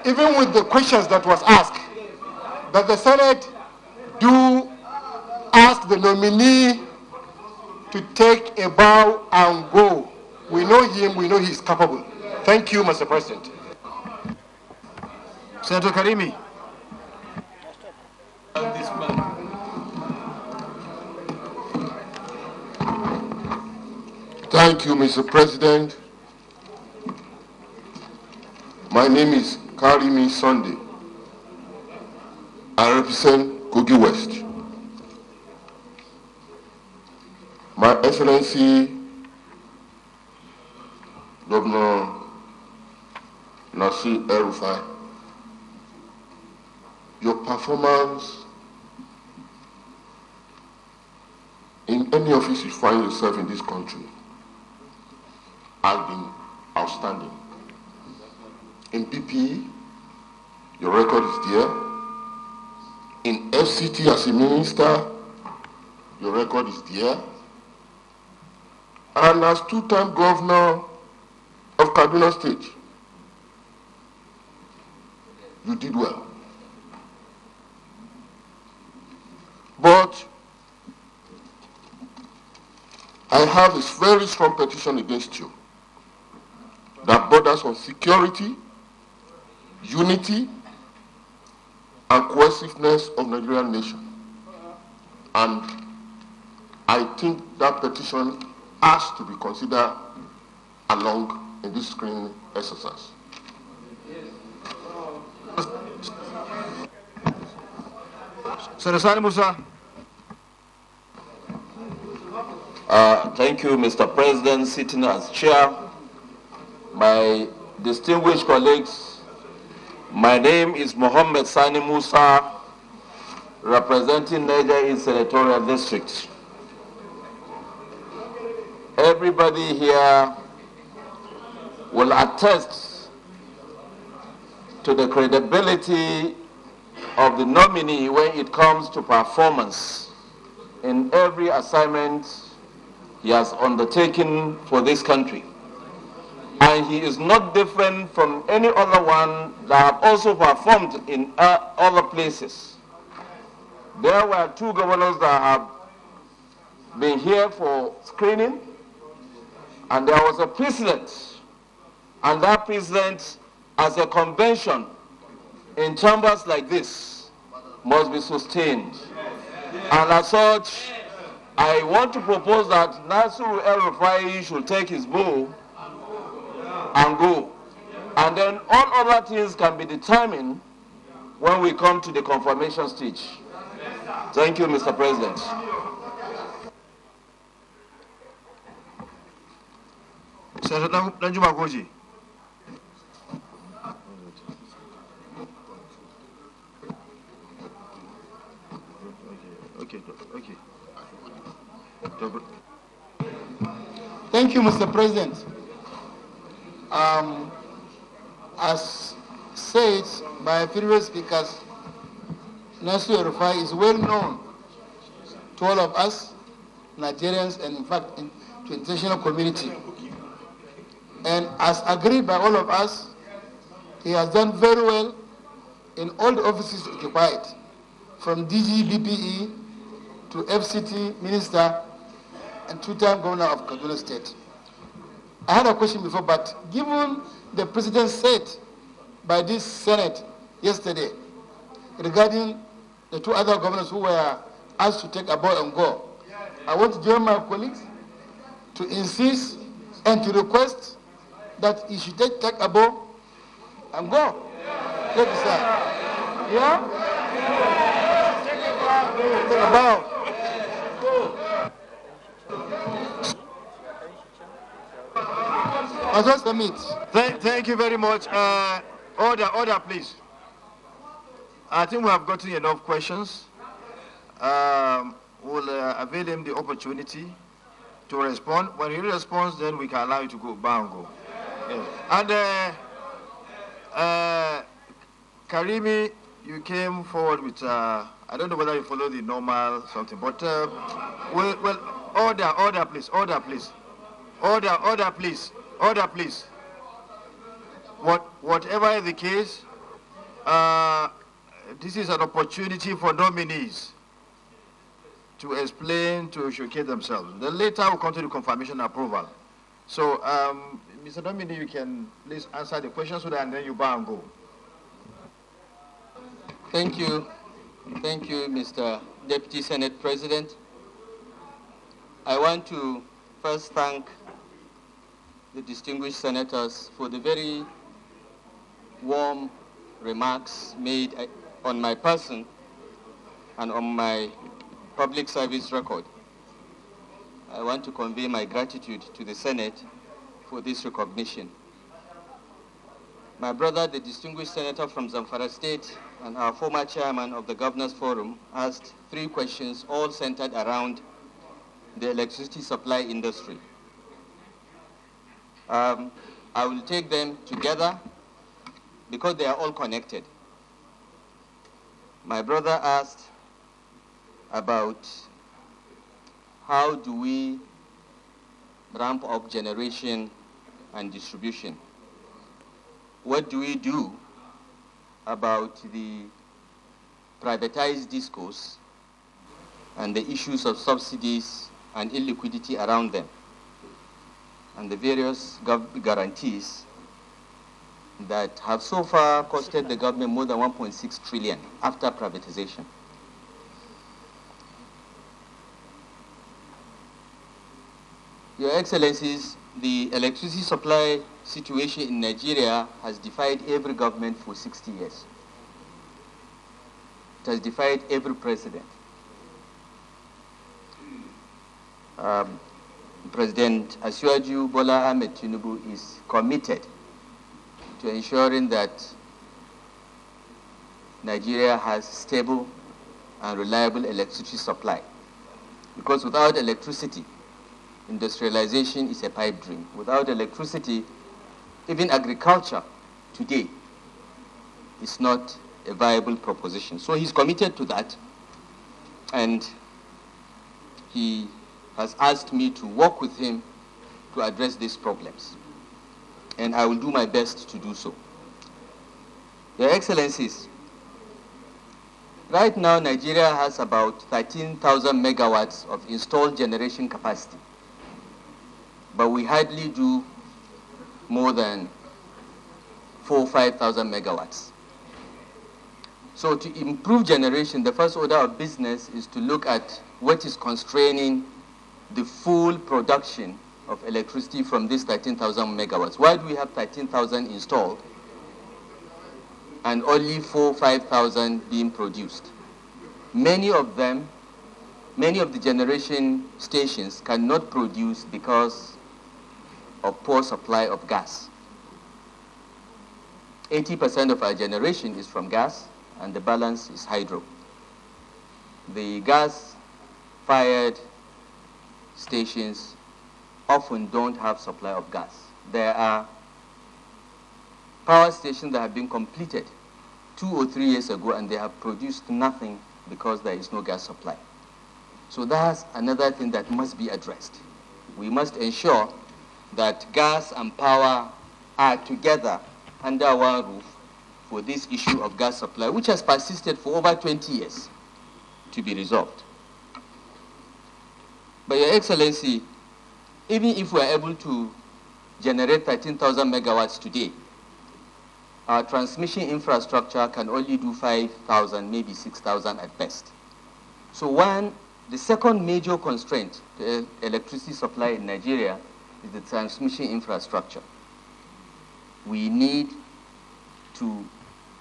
even with the questions that was asked, that the Senate do ask the nominee to take a bow and go. We know him, we know he's capable. Thank you, Mr. President. Senator Karimi. Thank you, Mr. President. My name is Karimi Sunday. I represent Kogi West. My Excellency, Governor Nasir El-Rufai, your performance in any office you find yourself in this country has been outstanding. In PPE, your record is there. In FCT as a minister, your record is there. And as two-time governor of Kaduna State, you did well. But I have a very strong petition against you that borders on security, unity, and cohesiveness of Nigerian nation. And I think that petition has to be considered along in this screening exercise. Senator Musa. Thank you, Mr. President, sitting as chair. My distinguished colleagues, my name is Mohammed Sani Musa, representing Niger East Senatorial District. Everybody here will attest to the credibility of the nominee when it comes to performance in every assignment he has undertaken for this country. And he is not different from any other one that have also performed in other places. There were two governors that have been here for screening, and there was a precedent, and that precedent as a convention in chambers like this must be sustained. And as such, I want to propose that Nasir El-Rufai should take his bow and go. And then all other things can be determined when we come to the confirmation stage. Thank you, Mr. President. Senator Danjuma Goji. Okay. Thank you, Mr. President. As said by previous speakers, Nasir El-Rufai is well known to all of us, Nigerians, and in fact to international community. And as agreed by all of us, he has done very well in all the offices occupied, from DG BPE to FCT Minister and two-time Governor of Kaduna State. I had a question before, but given the precedent set by this Senate yesterday regarding the two other governors who were asked to take a bow and go, I want to join my colleagues to insist and to request that he should take a bow and go. Take a side. Yeah? Take a bow. Thank you very much. Order, please. I think we have gotten enough questions. We'll avail him the opportunity to respond. When he responds, then we can allow you to go. Bango. Yes. And Karimi, you came forward with, I don't know whether you follow the normal something, but order, please. Order, please. Whatever is the case, this is an opportunity for nominees to explain, to showcase themselves. Then later we'll come to the confirmation approval. So, Mr. Nominee, you can please answer the questions so that and then you bow and go. Thank you. Thank you, Mr. Deputy Senate President. I want to first thank the distinguished senators for the very warm remarks made on my person and on my public service record. I want to convey my gratitude to the Senate for this recognition. My brother, the distinguished senator from Zamfara State, and our former chairman of the Governors Forum asked 3 questions, all centered around the electricity supply industry. I will take them together because they are all connected. My brother asked about how do we ramp up generation and distribution. What do we do about the privatized discourse and the issues of subsidies and illiquidity around them, and the various guarantees that have so far costed the government more than 1.6 trillion after privatization. Your Excellencies, the electricity supply situation in Nigeria has defied every government for 60 years. It has defied every president. President Asiwaju Bola Ahmed Tinubu is committed to ensuring that Nigeria has stable and reliable electricity supply. Because without electricity, industrialization is a pipe dream. Without electricity, even agriculture today is not a viable proposition. So he's committed to that, and he has asked me to work with him to address these problems. And I will do my best to do so. Your Excellencies, right now Nigeria has about 13,000 megawatts of installed generation capacity, but we hardly do more than 4,000 or 5,000 megawatts. So to improve generation, the first order of business is to look at what is constraining the full production of electricity from these 13,000 megawatts. Why do we have 13,000 installed and only 4,000 or 5,000 being produced? Many of the generation stations cannot produce because of poor supply of gas. 80% of our generation is from gas, and the balance is hydro. The gas-fired stations often don't have supply of gas. There are power stations that have been completed 2 or 3 years ago, and they have produced nothing because there is no gas supply. So that's another thing that must be addressed. We must ensure that gas and power are together under one roof for this issue of gas supply, which has persisted for over 20 years, to be resolved. But Your Excellency, even if we are able to generate 13,000 megawatts today, our transmission infrastructure can only do 5,000, maybe 6,000 at best. So the second major constraint to electricity supply in Nigeria is the transmission infrastructure. We need to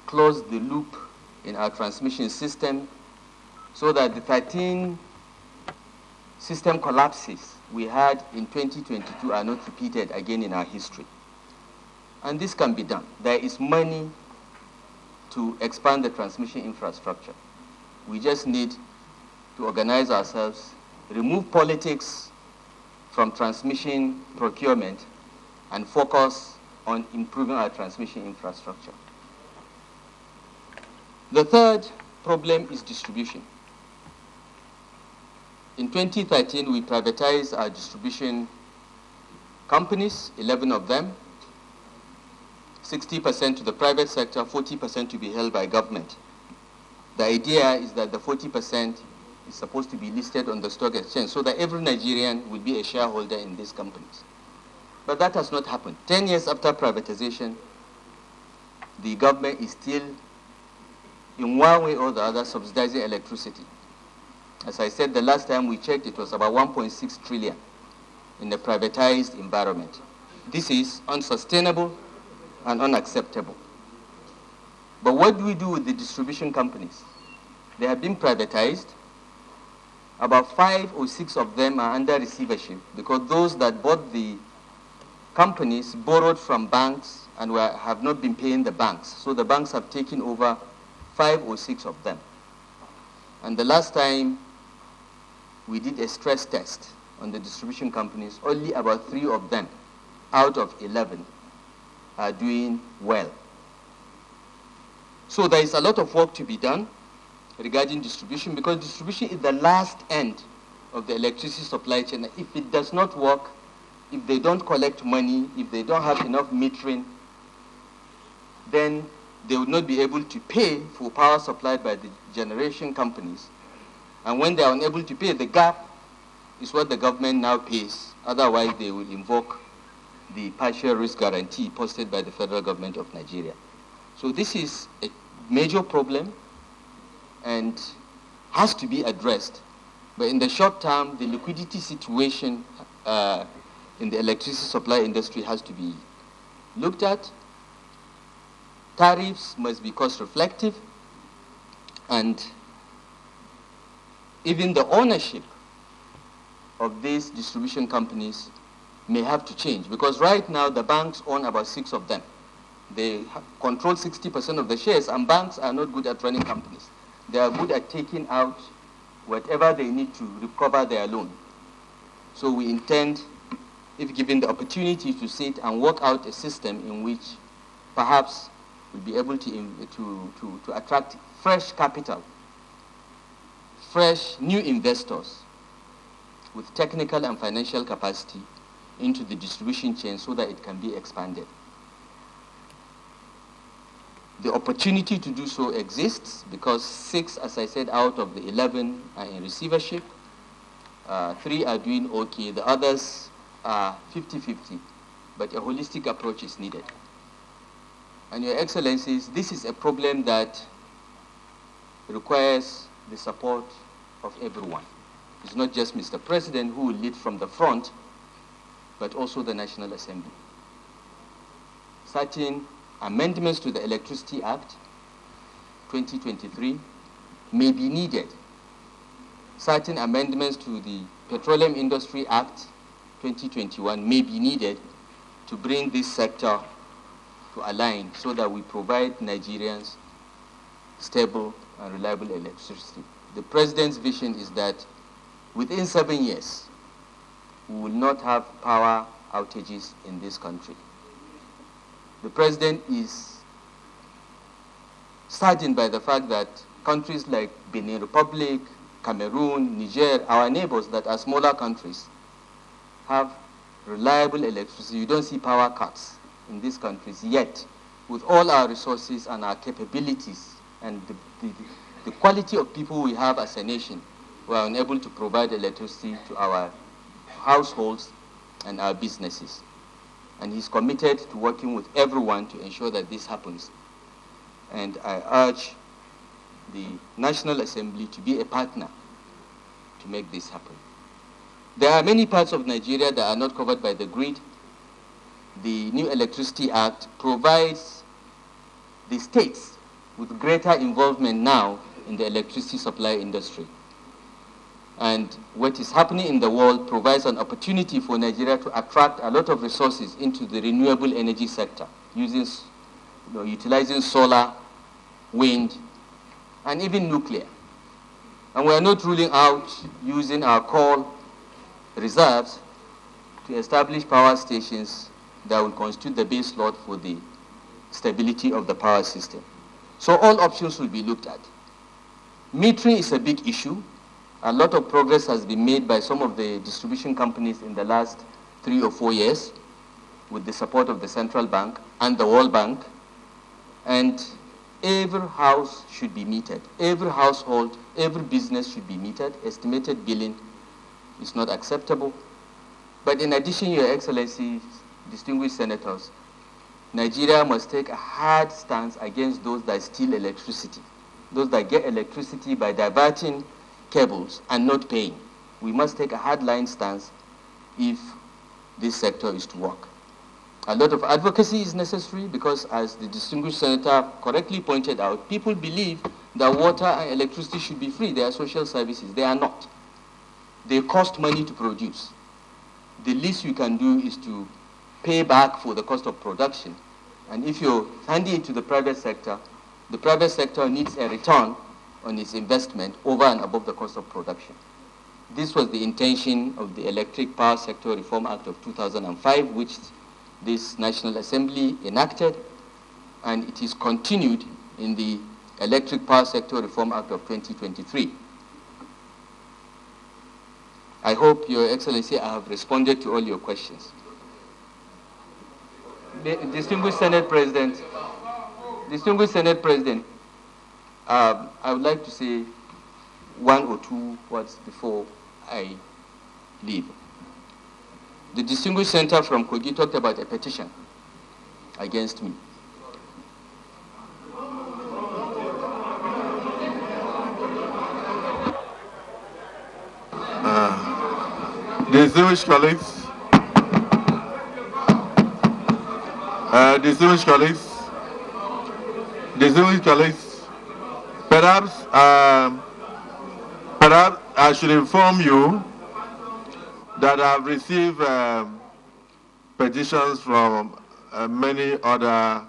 close the loop in our transmission system so that the 13 system collapses we had in 2022 are not repeated again in our history. And this can be done. There is money to expand the transmission infrastructure. We just need to organize ourselves, remove politics from transmission procurement, and focus on improving our transmission infrastructure. The third problem is distribution. In 2013, we privatized our distribution companies, 11 of them, 60% to the private sector, 40% to be held by government. The idea is that the 40% is supposed to be listed on the stock exchange so that every Nigerian will be a shareholder in these companies. But that has not happened. 10 years after privatization, the government is still, in one way or the other, subsidizing electricity. As I said, the last time we checked, it was about 1.6 trillion in the privatized environment. This is unsustainable and unacceptable. But what do we do with the distribution companies? They have been privatized. About 5 or 6 of them are under receivership because those that bought the companies borrowed from banks and have not been paying the banks. So the banks have taken over 5 or 6 of them. And the last time we did a stress test on the distribution companies, only about 3 of them out of 11 are doing well. So there is a lot of work to be done regarding distribution, because distribution is the last end of the electricity supply chain. If it does not work, if they don't collect money, if they don't have enough metering, then they would not be able to pay for power supplied by the generation companies. And when they are unable to pay, the gap is what the government now pays. Otherwise, they will invoke the partial risk guarantee posted by the federal government of Nigeria. So this is a major problem and has to be addressed. But in the short term, the liquidity situation in the electricity supply industry has to be looked at. Tariffs must be cost reflective, and even the ownership of these distribution companies may have to change, because right now the banks own about 6 of them. They control 60% of the shares, and banks are not good at running companies. They are good at taking out whatever they need to recover their loan. So we intend, if given the opportunity, to sit and work out a system in which perhaps we'll be able to attract fresh capital, fresh new investors with technical and financial capacity into the distribution chain so that it can be expanded. The opportunity to do so exists because 6, as I said, out of the 11 are in receivership. 3 are doing okay. The others are 50-50, but a holistic approach is needed. And Your Excellencies, this is a problem that requires the support of everyone. It's not just Mr. President who will lead from the front, but also the National Assembly. Certain amendments to the Electricity Act 2023 may be needed. Certain amendments to the Petroleum Industry Act 2021 may be needed to bring this sector to align so that we provide Nigerians stable and reliable electricity. The President's vision is that within 7 years, we will not have power outages in this country. The President is saddened by the fact that countries like Benin Republic, Cameroon, Niger, our neighbors that are smaller countries, have reliable electricity. You don't see power cuts in these countries yet. With all our resources and our capabilities and the quality of people we have as a nation, we are unable to provide electricity to our households and our businesses. And he's committed to working with everyone to ensure that this happens. And I urge the National Assembly to be a partner to make this happen. There are many parts of Nigeria that are not covered by the grid. The new Electricity Act provides the states with greater involvement now in the electricity supply industry. And what is happening in the world provides an opportunity for Nigeria to attract a lot of resources into the renewable energy sector, utilizing solar, wind, and even nuclear. And we are not ruling out using our coal reserves to establish power stations that will constitute the base load for the stability of the power system. So all options will be looked at. Metering is a big issue. A lot of progress has been made by some of the distribution companies in the last 3 or 4 years with the support of the Central Bank and the World Bank. And every house should be metered. Every household, every business should be metered. Estimated billing is not acceptable. But in addition, Your Excellencies, distinguished senators, Nigeria must take a hard stance against those that steal electricity, those that get electricity by diverting cables and not paying. We must take a hardline stance if this sector is to work. A lot of advocacy is necessary because, as the distinguished senator correctly pointed out, people believe that water and electricity should be free. They are social services. They are not. They cost money to produce. The least you can do is to pay back for the cost of production. And if you're handing it to the private sector, the private sector needs a return on its investment over and above the cost of production. This was the intention of the Electric Power Sector Reform Act of 2005, which this National Assembly enacted, and it is continued in the Electric Power Sector Reform Act of 2023. I hope, Your Excellency, I have responded to all your questions. Distinguished Senate President, I would like to say one or two words before I leave. The distinguished senator from Kogi talked about a petition against me. Distinguished colleagues, perhaps I should inform you that I've received petitions from many other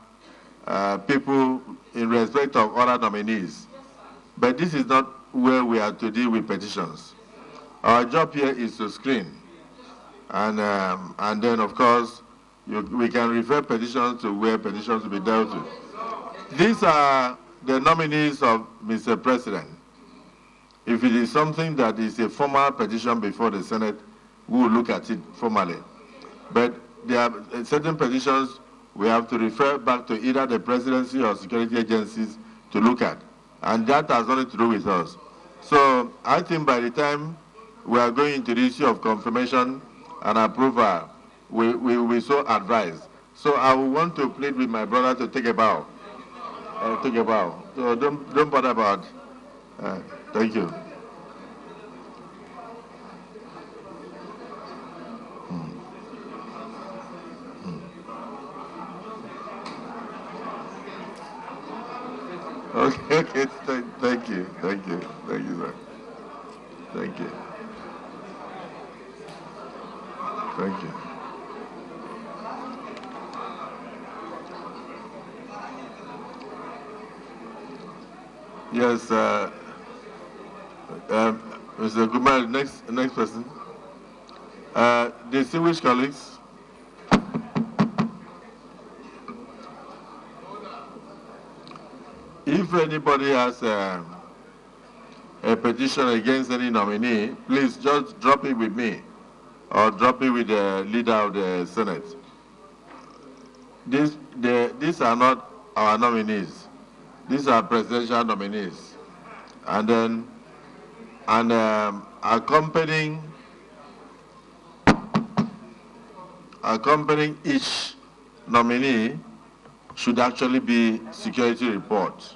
people in respect of other nominees. But this is not where we are to deal with petitions. Our job here is to screen. And then, of course, we can refer petitions to where petitions will be dealt with. These are the nominees of Mr. President. If it is something that is a formal petition before the Senate, we will look at it formally. But there are certain petitions we have to refer back to either the presidency or security agencies to look at. And that has nothing to do with us. So I think by the time we are going into the issue of confirmation and approval, we will be so advised. So I will want to plead with my brother to take a bow. Take a bow. So don't bother about. Thank you. Okay, thank you, sir. Thank you. Thank you. Yes, Mr. Kumar, next person. Distinguished colleagues, if anybody has a petition against any nominee, please just drop it with me or drop it with the leader of the Senate. These are not our nominees. These are presidential nominees. And then, accompanying each nominee should actually be security report,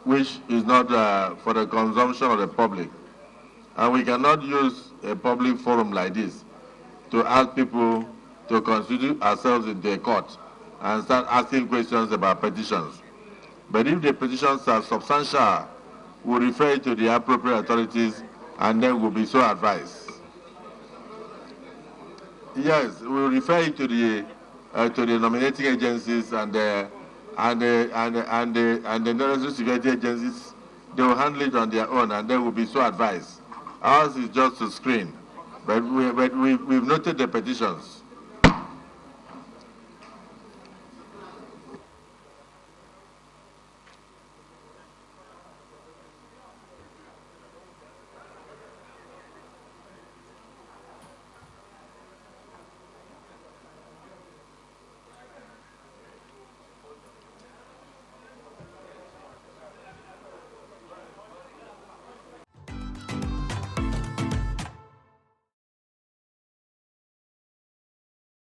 which is not for the consumption of the public. And we cannot use a public forum like this to ask people to constitute ourselves into a court and start asking questions about petitions. But if the petitions are substantial, we'll refer it to the appropriate authorities and then we'll be so advised. Yes, we'll refer it to the nominating agencies and the necessary security agencies. They will handle it on their own and they will be so advised. Ours is just to screen, but we've noted the petitions.